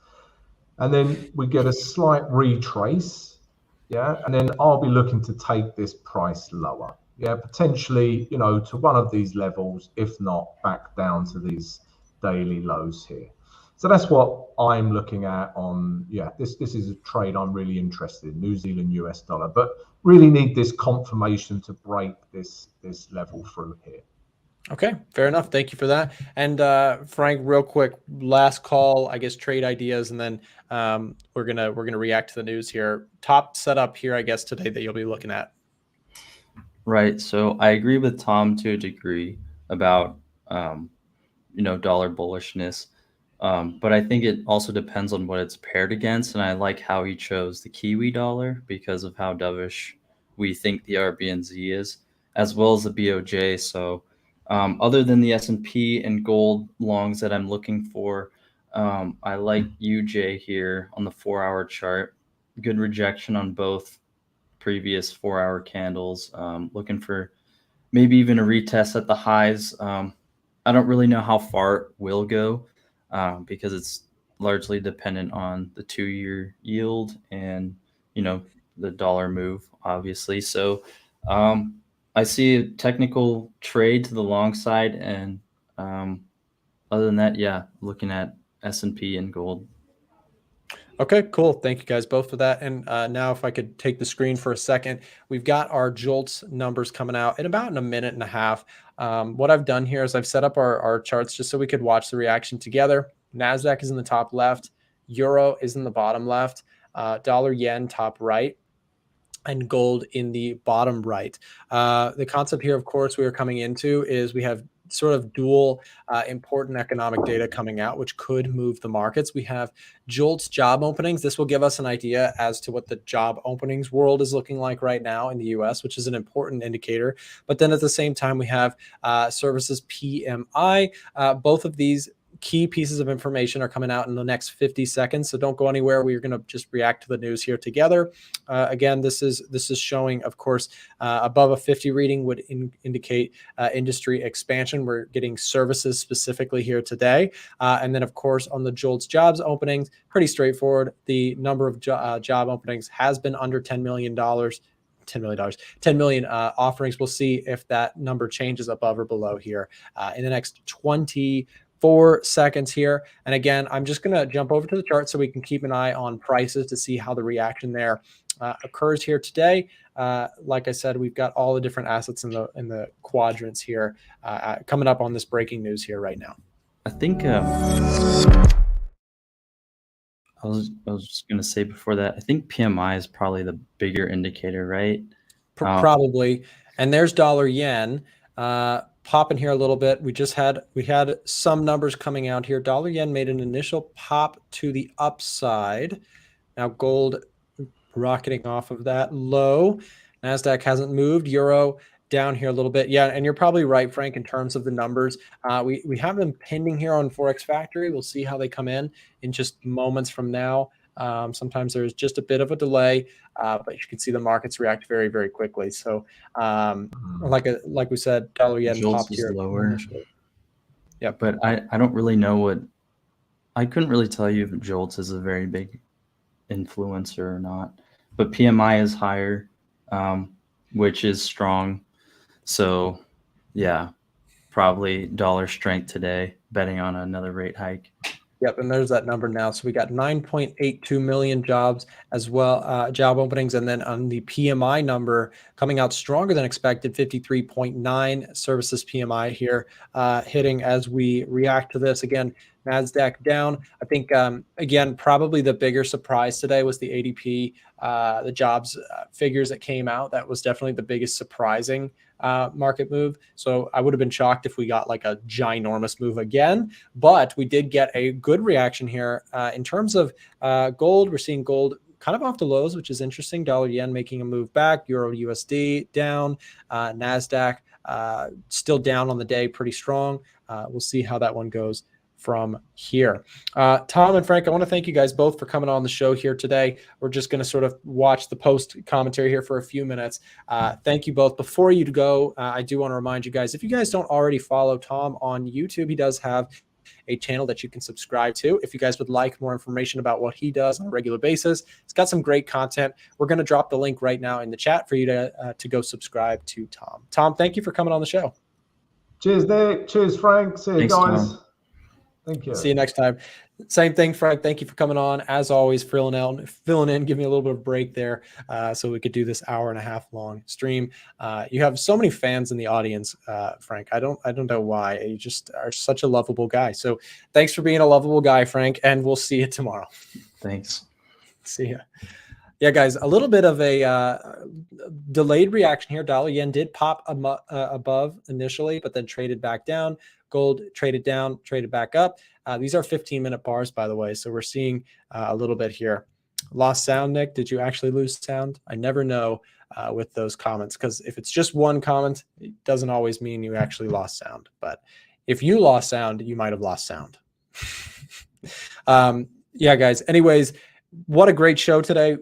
And then we get a slight retrace. Yeah. And then I'll be looking to take this price lower. Yeah. Potentially, to one of these levels, if not back down to these daily lows here. So that's what I'm looking at on, this is a trade I'm really interested in, New Zealand US dollar, but really need this confirmation to break this level through here. Okay, fair enough. Thank you for that. And Frank, real quick, last call, I guess, trade ideas, and then we're gonna react to the news here. Top setup here, I guess, today that you'll be looking at. Right. So I agree with Tom to a degree about dollar bullishness. But I think it also depends on what it's paired against. And I like how he chose the Kiwi dollar because of how dovish we think the RBNZ is, as well as the BOJ. So other than the S&P and gold longs that I'm looking for, I like UJ here on the 4-hour chart. Good rejection on both previous 4-hour candles. Looking for maybe even a retest at the highs. I don't really know how far it will go because it's largely dependent on the 2-year yield and, the dollar move, obviously. So I see a technical trade to the long side. And other than that, looking at S&P and gold. Okay, cool. Thank you guys both for that. And now if I could take the screen for a second, we've got our JOLTS numbers coming out in about a minute and a half. What I've done here is I've set up our charts just so we could watch the reaction together. NASDAQ is in the top left. Euro is in the bottom left. Dollar yen top right. And gold in the bottom right. The concept here, of course, we are coming into is we have sort of dual important economic data coming out, which could move the markets. We have JOLTS job openings. This will give us an idea as to what the job openings world is looking like right now in the US, which is an important indicator. But then at the same time, we have services PMI. Both of these key pieces of information are coming out in the next 50 seconds. So don't go anywhere. We're going to just react to the news here together. Again, this is showing, of course, above a 50 reading would indicate industry expansion. We're getting services specifically here today. And then, of course, on the JOLTS jobs openings, pretty straightforward. The number of job openings has been under $10 million. $10 million offerings. We'll see if that number changes above or below here in the next 24 seconds here. And again, I'm just going to jump over to the chart so we can keep an eye on prices to see how the reaction there occurs here today. Like I said, we've got all the different assets in the quadrants here coming up on this breaking news here right now. I think I was just going to say before that, I think PMI is probably the bigger indicator, right? Probably. And there's dollar yen. Popping here a little bit. We had some numbers coming out here. Dollar yen made an initial pop to the upside. Now gold rocketing off of that low. NASDAQ hasn't moved. Euro down here a little bit. Yeah, and you're probably right, Frank, in terms of the numbers. We have them pending here on Forex Factory. We'll see how they come in just moments from now. Sometimes there's just a bit of a delay, but you can see the markets react very, very quickly. So like we said, dollar yen JOLTS popped here lower. Yeah, but I don't really know I couldn't really tell you if JOLTS is a very big influencer or not, but PMI is higher, which is strong. So yeah, probably dollar strength today, betting on another rate hike. Yep, and there's that number now. So we got 9.82 million jobs as well, job openings. And then on the PMI number coming out stronger than expected, 53.9 services PMI here hitting as we react to this. Again, NASDAQ down. I think, again, probably the bigger surprise today was the ADP, the jobs figures that came out. That was definitely the biggest surprising market move. So I would have been shocked if we got like a ginormous move again, but we did get a good reaction here. In terms of gold, we're seeing gold kind of off the lows, which is interesting. Dollar yen making a move back, Euro USD down, NASDAQ still down on the day, pretty strong. We'll see how that one goes from here. Tom and Frank, I want to thank you guys both for coming on the show here today. We're just going to sort of watch the post commentary here for a few minutes. Thank you both. Before you go, I do want to remind you guys, if you guys don't already follow Tom on YouTube, he does have a channel that you can subscribe to. If you guys would like more information about what he does on a regular basis, it's got some great content. We're going to drop the link right now in the chat for you to go subscribe to Tom. Tom, thank you for coming on the show. Cheers, Nick. Cheers, Frank. See you. Thanks, guys. Tom. Thank you. See you next time. Same thing, Frank. Thank you for coming on. As always, filling in, give me a little bit of break there so we could do this hour-and-a-half long stream. You have so many fans in the audience, Frank. I don't know why. You just are such a lovable guy. So thanks for being a lovable guy, Frank, and we'll see you tomorrow. Thanks. See ya. Yeah, guys, a little bit of a delayed reaction here. Dollar yen did pop above initially, but then traded back down. Gold traded down, traded back up. These are 15-minute bars, by the way. So we're seeing a little bit here. Lost sound, Nick. Did you actually lose sound? I never know with those comments, because if it's just one comment, it doesn't always mean you actually lost sound. But if you lost sound, you might have lost sound. Yeah, guys. Anyways, what a great show today.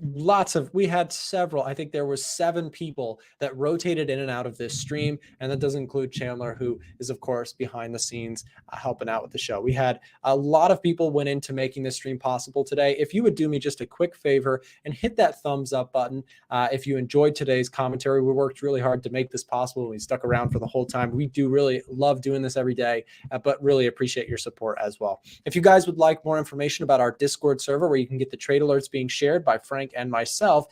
We had several, I think there was 7 people that rotated in and out of this stream. And that doesn't include Chandler, who is of course behind the scenes helping out with the show. We had a lot of people went into making this stream possible today. If you would do me just a quick favor and hit that thumbs up button. If you enjoyed today's commentary, we worked really hard to make this possible. We stuck around for the whole time. We do really love doing this every day, but really appreciate your support as well. If you guys would like more information about our Discord server, where you can get the trade alerts being shared by Frank and myself,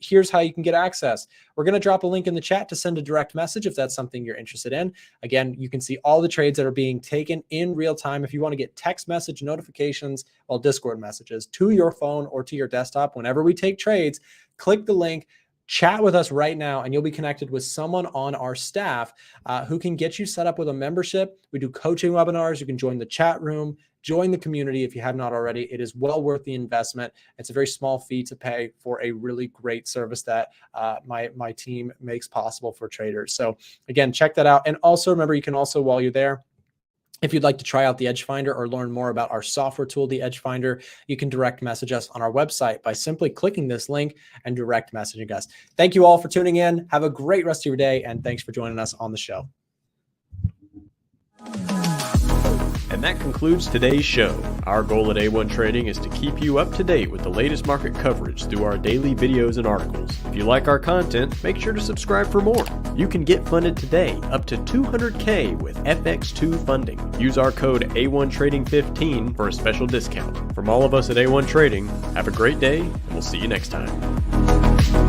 here's how you can get access. We're going to drop a link in the chat to send a direct message if that's something you're interested in. Again, you can see all the trades that are being taken in real time. If you want to get text message notifications, well, Discord messages to your phone or to your desktop whenever we take trades, click the link, chat with us right now, and you'll be connected with someone on our staff who can get you set up with a membership. We do coaching webinars. You can join the chat room, join the community if you have not already. It is well worth the investment. It's a very small fee to pay for a really great service that my team makes possible for traders. So again, check that out. And also remember, you can also, while you're there, if you'd like to try out the EDGEFINDER or learn more about our software tool, the EDGEFINDER, you can direct message us on our website by simply clicking this link and direct messaging us. Thank you all for tuning in. Have a great rest of your day, and thanks for joining us on the show. And that concludes today's show. Our goal at A1 Trading is to keep you up to date with the latest market coverage through our daily videos and articles. If you like our content, make sure to subscribe for more. You can get funded today up to $200K with FX2 funding. Use our code A1Trading15 for a special discount. From all of us at A1 Trading, have a great day, and we'll see you next time.